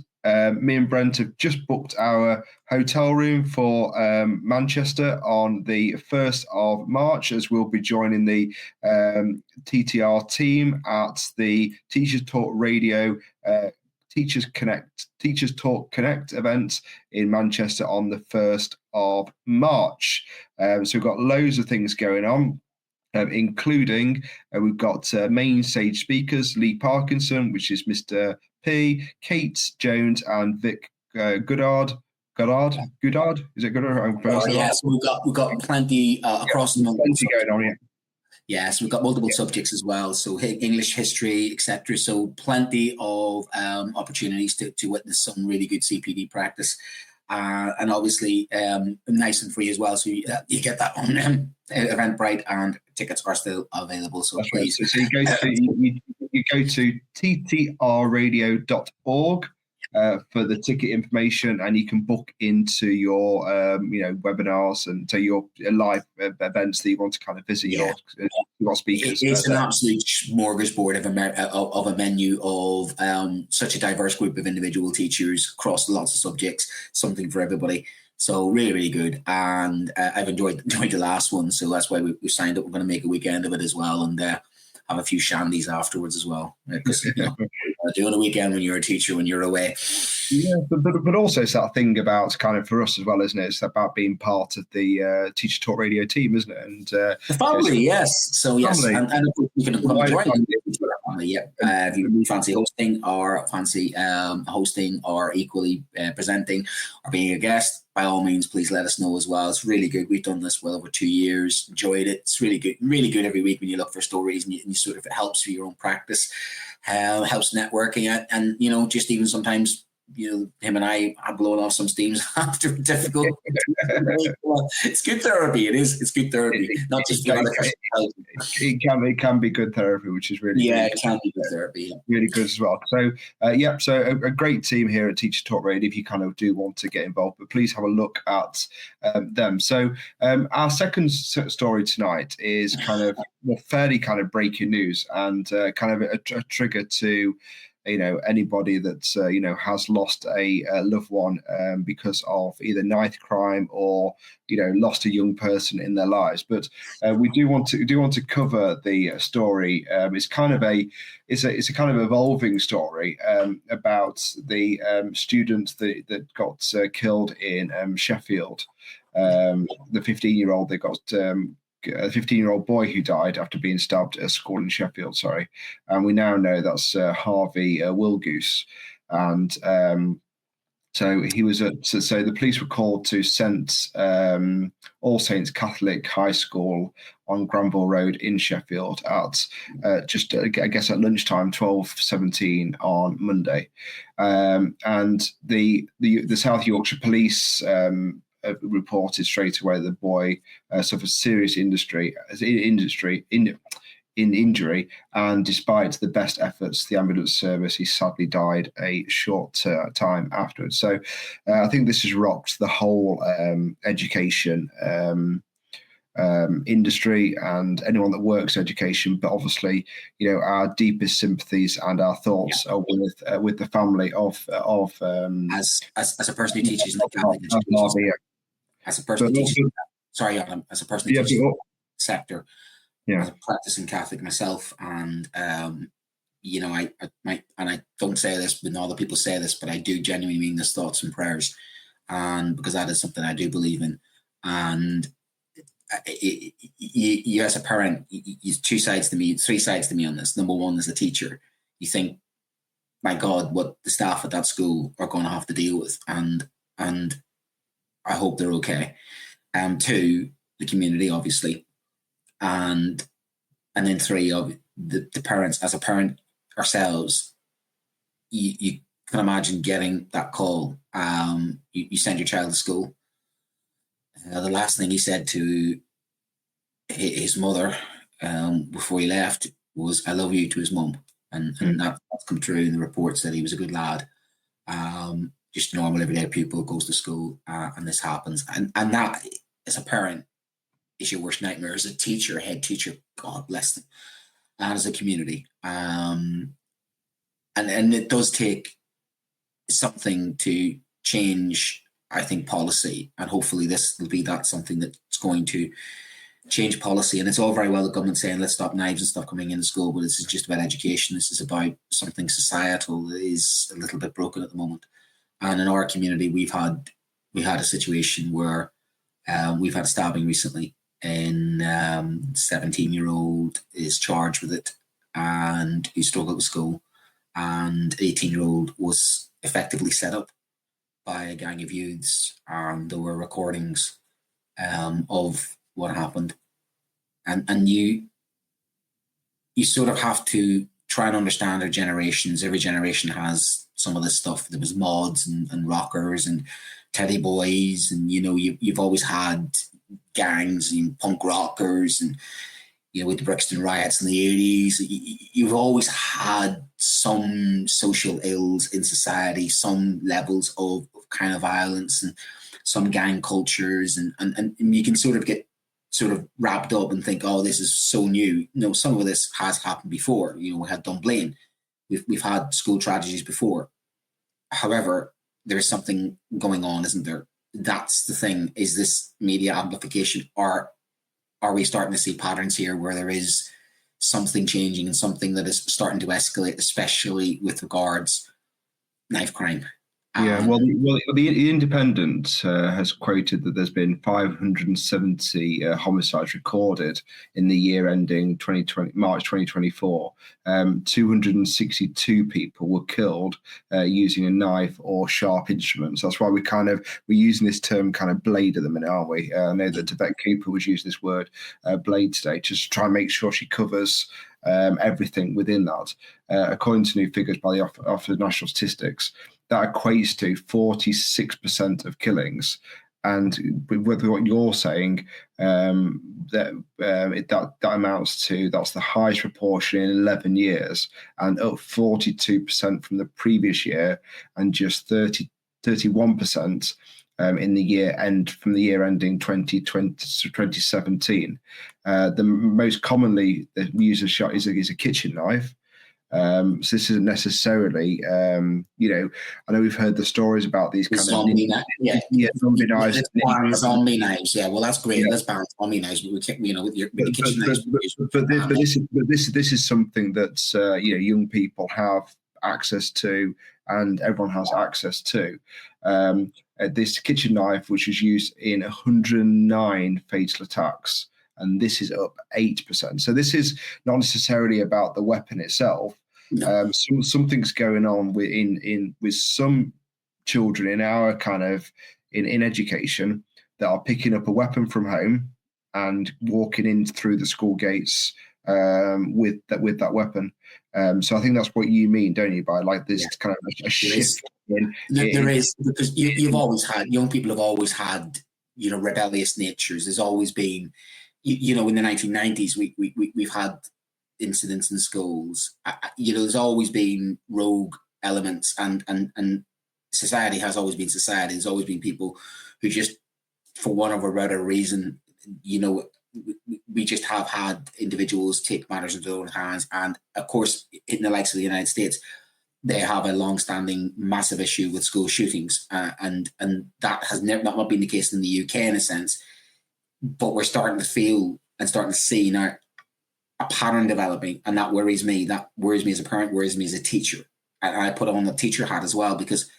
F: me and Brent have just booked our hotel room for Manchester on the 1st of March, as we'll be joining the TTR team at the Teachers Talk Radio Teachers Talk Connect event in Manchester on the 1st of March. So we've got loads of things going on. Including we've got main stage speakers, Lee Parkinson, which is Mr. P, Kate Jones, and Vic Goodard. Goodard? Is it Goodard?
G: Yes, we've got plenty across the month.
F: Plenty going on, yeah.
G: Yes, we've got multiple subjects as well, so English, history, etc. So plenty of opportunities to witness some really good CPD practice. And obviously nice and free as well, so you get that on Eventbrite, and tickets are still available. So
F: that's
G: please,
F: right. So you go to ttrradio.org for the ticket information, and you can book into your webinars and to your live events that you want to kind of visit. Your speakers.
G: It's an absolute smorgasbord of a menu of such a diverse group of individual teachers across lots of subjects, something for everybody. So really, really good, and I've enjoyed the last one. So that's why we signed up. We're going to make a weekend of it as well, and have a few shandies afterwards as well. Because doing a weekend when you're a teacher, when you're away.
F: Yeah, but also it's that thing about kind of for us as well, isn't it? It's about being part of the Teacher Talk Radio team, isn't it? And
G: the family, yes. So yes, and you can come and join family, yeah. If you fancy hosting or equally presenting or being a guest, by all means, please let us know as well. It's really good. We've done this well over 2 years. Enjoyed it. It's really good every week when you look for stories and you sort of, it helps for your own practice, helps networking, and just even sometimes, him and I are blowing off some steams after a difficult. It's good therapy. It is. It's good therapy. Not just
F: it can be good therapy, which is really
G: good. It can be good therapy. Yeah.
F: Really good as well. So so a great team here at Teacher Talk Radio. If you kind of do want to get involved, but please have a look at them. So our second story tonight is kind of fairly kind of breaking news and kind of a trigger to anybody that has lost a loved one because of either knife crime or lost a young person in their lives. But we do want to cover the story. It's a kind of evolving story about the student that got killed in Sheffield. The 15-year-old that got a 15-year-old boy who died after being stabbed at a school in Sheffield, and we now know that's Harvey Wilgoose, and so he was so the police were called to St All Saints Catholic High School on Granville Road in Sheffield at just I guess at lunchtime, 12:17 on Monday, and the South Yorkshire Police reported straight away the boy suffered serious injury, and despite the best efforts, the ambulance service, he sadly died a short time afterwards. So I think this has rocked the whole education industry and anyone that works in education. But obviously, our deepest sympathies and our thoughts are with the family of
G: as a person who teaches in the Catholic education. As a person teaching, as a person teaching sector, as a practicing Catholic myself, and I don't say this when other people say this, but I do genuinely mean this, thoughts and prayers, and because that is something I do believe in. And you as a parent, there's three sides to me on this. Number one, as a teacher, you think, my God, what the staff at that school are going to have to deal with, and and I hope they're okay. Two, the community, obviously, and then three, of the parents. As a parent ourselves, you can imagine getting that call. You send your child to school. The last thing he said to his mother before he left was "I love you" to his mum, and that's come true in the reports that he was a good lad, just a normal everyday pupil, goes to school, and this happens, and that, as a parent, is your worst nightmare. As a teacher, head teacher, God bless them, and as a community, and it does take something to change, I think, policy, and hopefully this will be that something that's going to change policy. And it's all very well the government saying let's stop knives and stuff coming into school, but this is just about education. This is about something societal that is a little bit broken at the moment. And in our community, we had a situation where we've had a stabbing recently, and 17-year-old is charged with it, and he struggled with school, and 18-year-old was effectively set up by a gang of youths, and there were recordings of what happened, and you sort of have to try and understand our generations. Every generation has some of this stuff. There was mods and rockers and teddy boys, and you've always had gangs and punk rockers, and with the Brixton riots in the 80s, you've always had some social ills in society, some levels of kind of violence, and some gang cultures, and you can sort of get wrapped up and think, oh, this is so new. No, some of this has happened before. We had Dunblane. We've had school tragedies before. However, there's something going on, isn't there? That's the thing. Is this media amplification, or are we starting to see patterns here where there is something changing and something that is starting to escalate, especially with regards knife crime?
F: Yeah, well, the Independent has quoted that there's been 570 homicides recorded in the year ending March 2024. 262 people were killed using a knife or sharp instruments. That's why we're using this term kind of blade at the minute, aren't we? I know that Tibet Cooper was using this word blade today, just to try and make sure she covers everything within that. According to new figures by the Office of National Statistics, that equates to 46% of killings. And with what you're saying, that amounts to, that's the highest proportion in 11 years, and up 42% from the previous year, and just 31% in the year ending 2017. The most commonly used shot is a kitchen knife. So this isn't necessarily, I know we've heard the stories about these kind
G: zombie
F: of
G: zombie knives. Zombie knives, yeah. Well, that's great. Yeah. Let's ban zombie knives. With the kitchen knives.
F: But this is something that young people have access to, and everyone has access to. This kitchen knife, which is used in 109 fatal attacks, and this is up 8%. So this is not necessarily about the weapon itself. No. Something's going on with some children in our kind of in education that are picking up a weapon from home and walking in through the school gates with that weapon. So I think that's what you mean, don't you? By like this kind of a shift.
G: There is, because you've always had, young people have always had, rebellious natures. There's always been, in the 1990s, we've had incidents in schools. There's always been rogue elements, and society has always been society. There's always been people who just, for one or other reason, we just have had individuals take matters into their own hands. And of course, in the likes of the United States, they have a long-standing massive issue with school shootings, and that has not been the case in the UK in a sense. But we're starting to feel and starting to see now a pattern developing, and that worries me. That worries me as a parent, worries me as a teacher. And I put on the teacher hat as well, because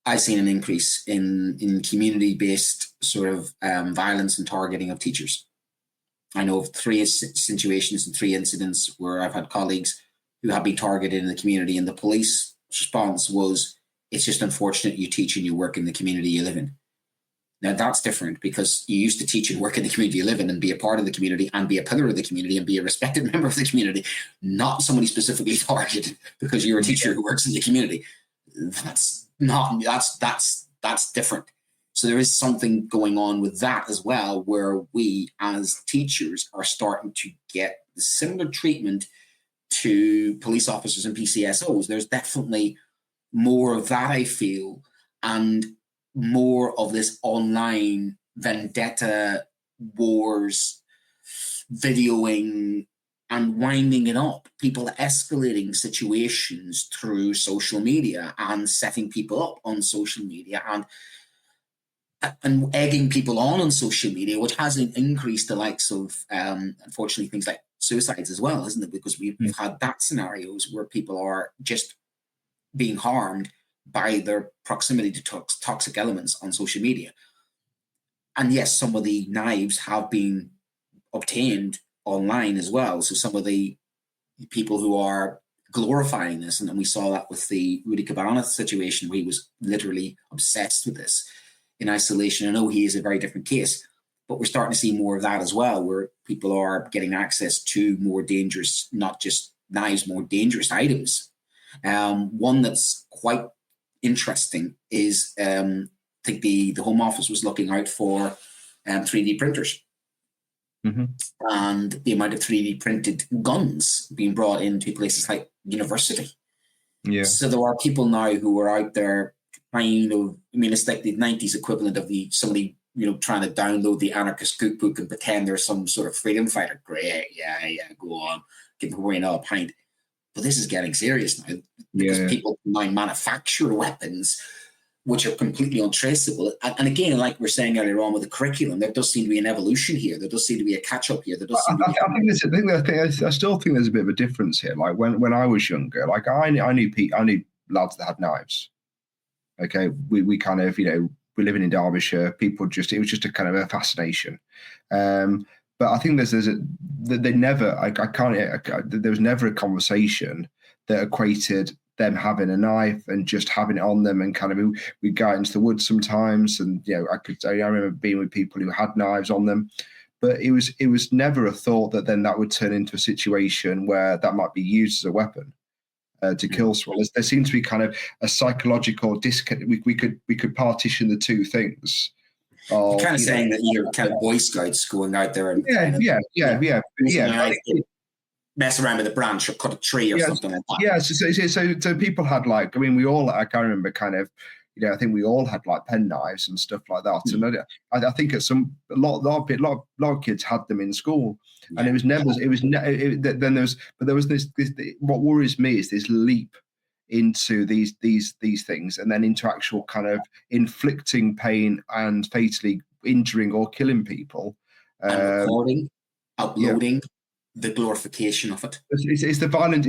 G: I've seen an increase in community-based sort of violence and targeting of teachers. I know of 3 situations and 3 incidents where I've had colleagues who have been targeted in the community, and the police response was It's just unfortunate you teach and you work in the community you live in. Now that's different, because you used to teach and work in the community you live in and be a part of the community and be a pillar of the community and be a respected member of the community, not somebody specifically targeted because you're a teacher who works in the community. That's different. So there is something going on with that as well, where we as teachers are starting to get the similar treatment to police officers and PCSOs. There's definitely more of that, I feel, and more of this online vendetta wars, videoing and winding it up, people escalating situations through social media and setting people up on social media and egging people on social media, which has increased the likes of, unfortunately, things like suicides as well, isn't it? Because we've had that scenarios where people are just being harmed by their proximity to toxic elements on social media. And yes, some of the knives have been obtained online as well. So some of the people who are glorifying this, and we saw that with the Rudy Cabana situation, where he was literally obsessed with this in isolation. I know he is a very different case, but we're starting to see more of that as well, where people are getting access to more dangerous, not just knives, more dangerous items. One that's quite interesting is I think the Home Office was looking out for 3D printers. And the amount of 3D printed guns being brought into places like university.
F: Yeah.
G: So there are people now who are out there kind of, I mean, it's like the 90s equivalent of somebody, trying to download the anarchist cookbook and pretend they're some sort of freedom fighter. Great, yeah, go on, give them away now a pint. But this is getting serious now, because people now manufacture weapons which are completely untraceable. And again, like we were saying earlier on with the curriculum, there does seem to be an evolution here. There does seem to be a catch-up here.
F: I still think there's a bit of a difference here. Like when I was younger, like I knew lads that had knives. Okay, we kind of, we're living in Derbyshire. It was just a kind of a fascination. But I think there was never a conversation that equated them having a knife and just having it on them, and kind of we'd go out into the woods sometimes, and I remember being with people who had knives on them, but it was never a thought that then that would turn into a situation where that might be used as a weapon to kill someone. There seems to be kind of a psychological disconnect. We could partition the two things.
G: You're kind of saying that you're kind of Boy Scouts going out there and mess around with a branch or cut a tree or something like that.
F: Yeah, so people had I remember kind of, I think we all had like pen knives and stuff like that. And I think a lot of kids had them in school, and it was never. There was this. What worries me is this leap into these things, and then into actual kind of inflicting pain and fatally injuring or killing people.
G: And recording, uploading. The glorification of it.
F: It's the violent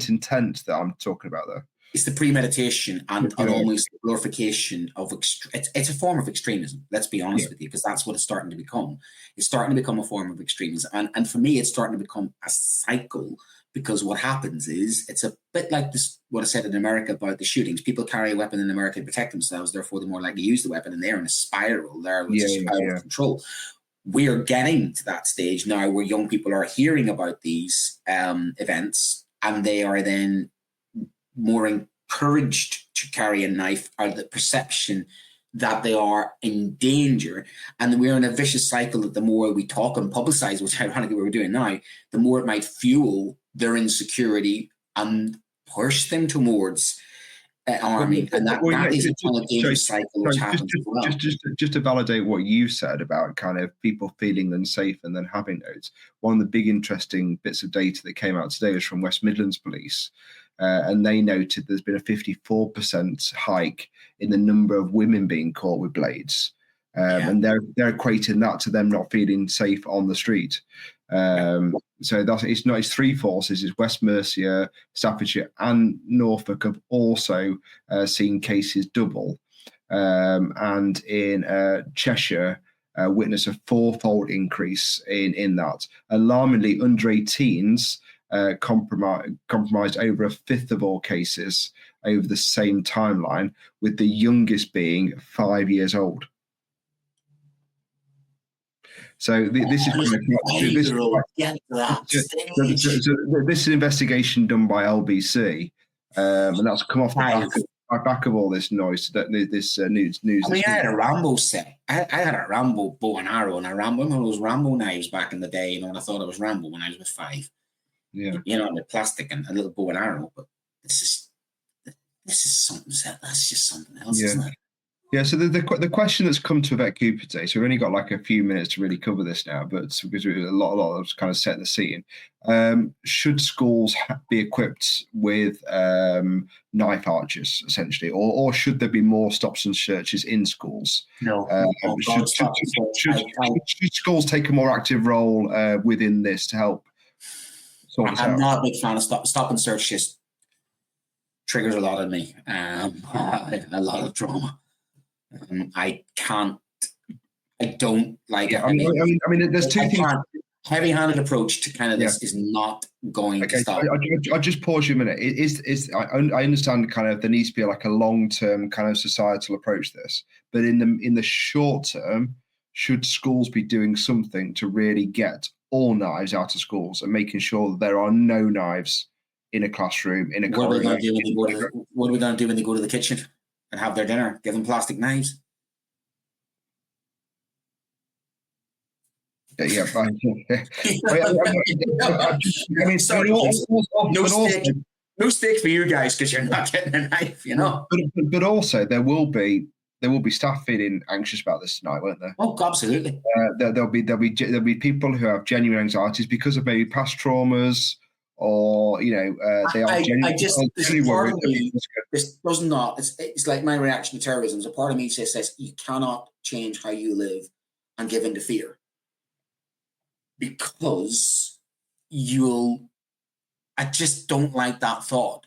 F: intent that I'm talking about there.
G: It's the premeditation and almost the glorification of it's a form of extremism. Let's be honest with you, because that's what it's starting to become. It's starting to become a form of extremism, and for me, it's starting to become a cycle. Because what happens is it's a bit like this. What I said in America about the shootings: people carry a weapon in America to protect themselves, therefore they're more likely to use the weapon, and they're in a spiral there, which is out of control. We're getting to that stage now where young people are hearing about these events, and they are then more encouraged to carry a knife, or the perception that they are in danger. And we're in a vicious cycle that the more we talk and publicize, which ironically we're doing now, the more it might fuel their insecurity and push them towards arming. And that is a kind of dangerous cycle which happens as well.
F: Just to validate what you said about kind of people feeling unsafe and then having those, one of the big interesting bits of data that came out today was from West Midlands Police, and they noted there's been a 54% hike in the number of women being caught with blades, and they're equating that to them not feeling safe on the street. So it's three forces: it's West Mercia, Staffordshire, and Norfolk have also seen cases double, and in Cheshire witnessed a fourfold increase in that. Alarmingly, under 18s compromised over a fifth of all cases, over the same timeline, with the youngest being 5 years old. So this is this is an investigation done by LBC, and that's come off the back of all this noise. This news.
G: I mean, I had a Rambo set. I had a Rambo bow and arrow, and I Rambo one of those Rambo knives back in the day. And I thought it was Rambo when I was 5.
F: Yeah,
G: with plastic and a little bow and arrow. But this is something. That's just something else, isn't it?
F: Yeah, so the question that's come to Vet Cooper today, so we've only got like a few minutes to really cover this now, but because a lot of kind of set the scene. Should schools be equipped with knife archers, essentially, or should there be more stops and searches in schools?
G: No.
F: Should schools take a more active role within this to help sort this out?
G: I'm not a big fan of stop and search. Just triggers a lot in me, a lot of trauma. I don't like it.
F: I mean, there's two things.
G: Heavy-handed approach to kind of this is not going to stop.
F: I'll just pause you a minute. I understand kind of there needs to be like a long-term kind of societal approach to this, but in the short term, should schools be doing something to really get all knives out of schools and making sure that there are no knives in a classroom, in a corridor?
G: What are we going to do when they go to the kitchen and have their dinner? Give them plastic knives?
F: Yeah, fine.
G: No steak for you guys because you're not getting a knife,
F: But also there will be staff feeling anxious about this tonight, won't there?
G: Oh, absolutely.
F: There'll be people who have genuine anxieties because of maybe past traumas, or they are genuinely worried.
G: This does not. It's like my reaction to terrorism. There's a part of me that says you cannot change how you live and give in to fear, because I just don't like that thought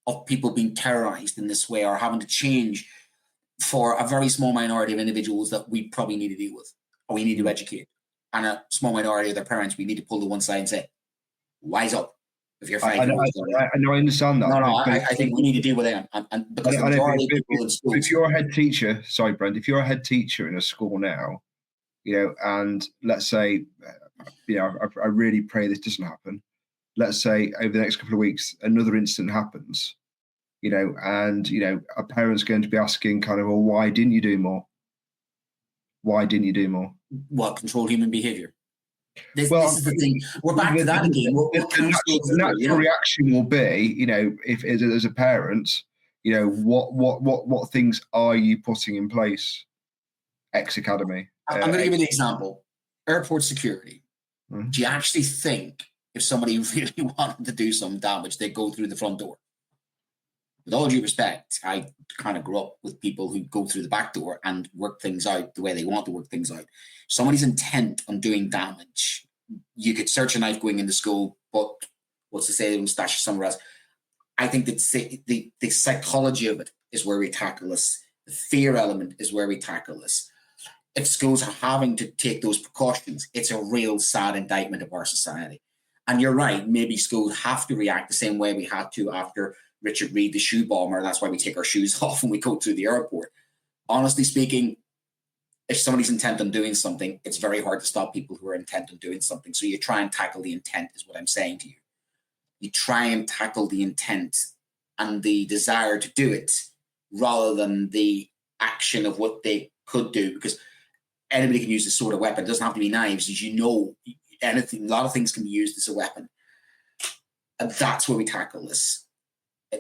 G: of people being terrorized in this way or having to change for a very small minority of individuals that we probably need to deal with or we need to educate, and a small minority of their parents we need to pull to one side and say, wise up. If you're
F: I understand that.
G: No, I think we need to deal with them. And because the majority of people in schools,
F: if you're a head teacher, sorry, Brent, if you're a head teacher in a school now, and let's say, I really pray this doesn't happen. Let's say over the next couple of weeks, another incident happens, and a parent's going to be asking kind of, well, why didn't you do more? Why didn't you do more?
G: What, control human behavior? This is the thing. We're back to that again.
F: The natural reaction will be, if as a parent, what things are you putting in place? X Academy.
G: I'm going to give you an example. Airport security. Mm-hmm. Do you actually think if somebody really wanted to do some damage, they'd go through the front door? With all due respect, I kind of grew up with people who go through the back door and work things out the way they want to work things out. Somebody's intent on doing damage, you could search a knife going into school, but what's to say they don't stash it somewhere else? I think that the psychology of it is where we tackle this. The fear element is where we tackle this. If schools are having to take those precautions, it's a real sad indictment of our society. And you're right, maybe schools have to react the same way we had to after Richard Reid, the shoe bomber. That's why we take our shoes off when we go through the airport. Honestly speaking, if somebody's intent on doing something, it's very hard to stop people who are intent on doing something. So you try and tackle the intent is what I'm saying to you. You try and tackle the intent and the desire to do it rather than the action of what they could do, because anybody can use this sort of weapon. It doesn't have to be knives. As anything, a lot of things can be used as a weapon. And that's where we tackle this.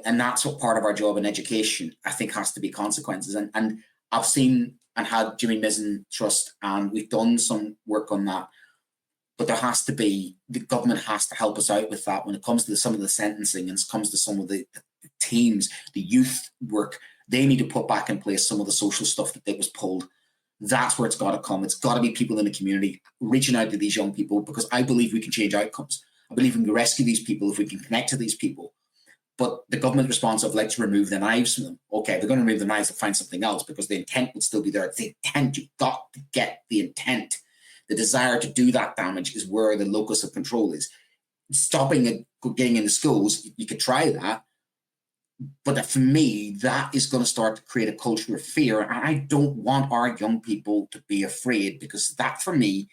G: And that's what part of our job in education, I think, has to be consequences. And I've seen and had Jimmy Mizzen Trust, and we've done some work on that. But there has to be, the government has to help us out with that when it comes to some of the sentencing and it comes to some of the teams, the youth work. They need to put back in place some of the social stuff that was pulled. That's where it's got to come. It's got to be people in the community reaching out to these young people, because I believe we can change outcomes. I believe we can rescue these people if we can connect to these people. But the government response of let's remove the knives from them. Okay, they're going to remove the knives and find something else, because the intent would still be there. It's the intent. You've got to get the intent. The desire to do that damage is where the locus of control is. Stopping it getting into schools, you could try that. But for me, that is going to start to create a culture of fear. And I don't want our young people to be afraid, because that for me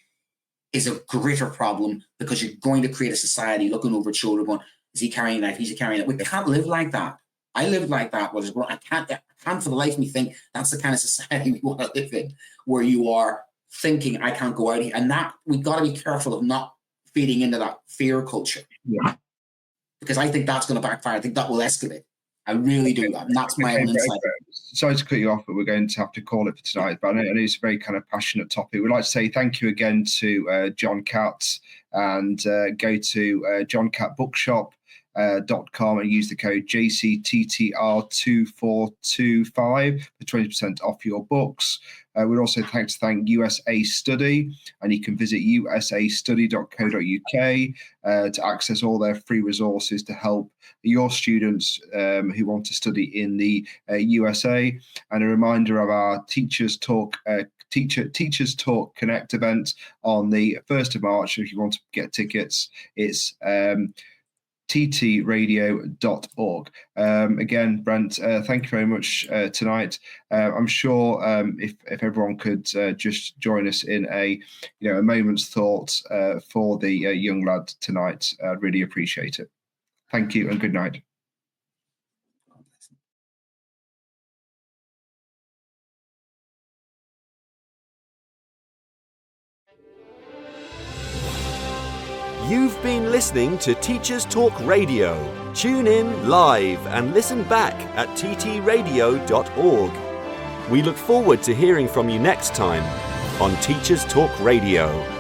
G: is a greater problem, because you're going to create a society looking over its shoulder going, is he carrying that? He's carrying that. We can't live like that. I lived like that. I can't for the life of me think that's the kind of society we want to live in, where you are thinking, I can't go out here. And that we've got to be careful of not feeding into that fear culture.
F: Yeah.
G: Because I think that's going to backfire. I think that will escalate. I really do. And that's my own insight.
F: Sorry to cut you off, but we're going to have to call it for tonight. But I know it's a very kind of passionate topic. We'd like to say thank you again to John Katz, and go to johncatbookshop.com and use the code JCTTR2425 for 20% off your books. We'd also like to thank USA Study, and you can visit usastudy.co.uk to access all their free resources to help your students who want to study in the USA. And a reminder of our Teachers Talk Connect event on the 1st of March. If you want to get tickets, it's ttradio.org. Again, Brent, thank you very much tonight. I'm sure if everyone could just join us in a moment's thought for the young lad tonight, I'd really appreciate it. Thank you and good night.
J: You've been listening to Teachers Talk Radio. Tune in live and listen back at ttradio.org. We look forward to hearing from you next time on Teachers Talk Radio.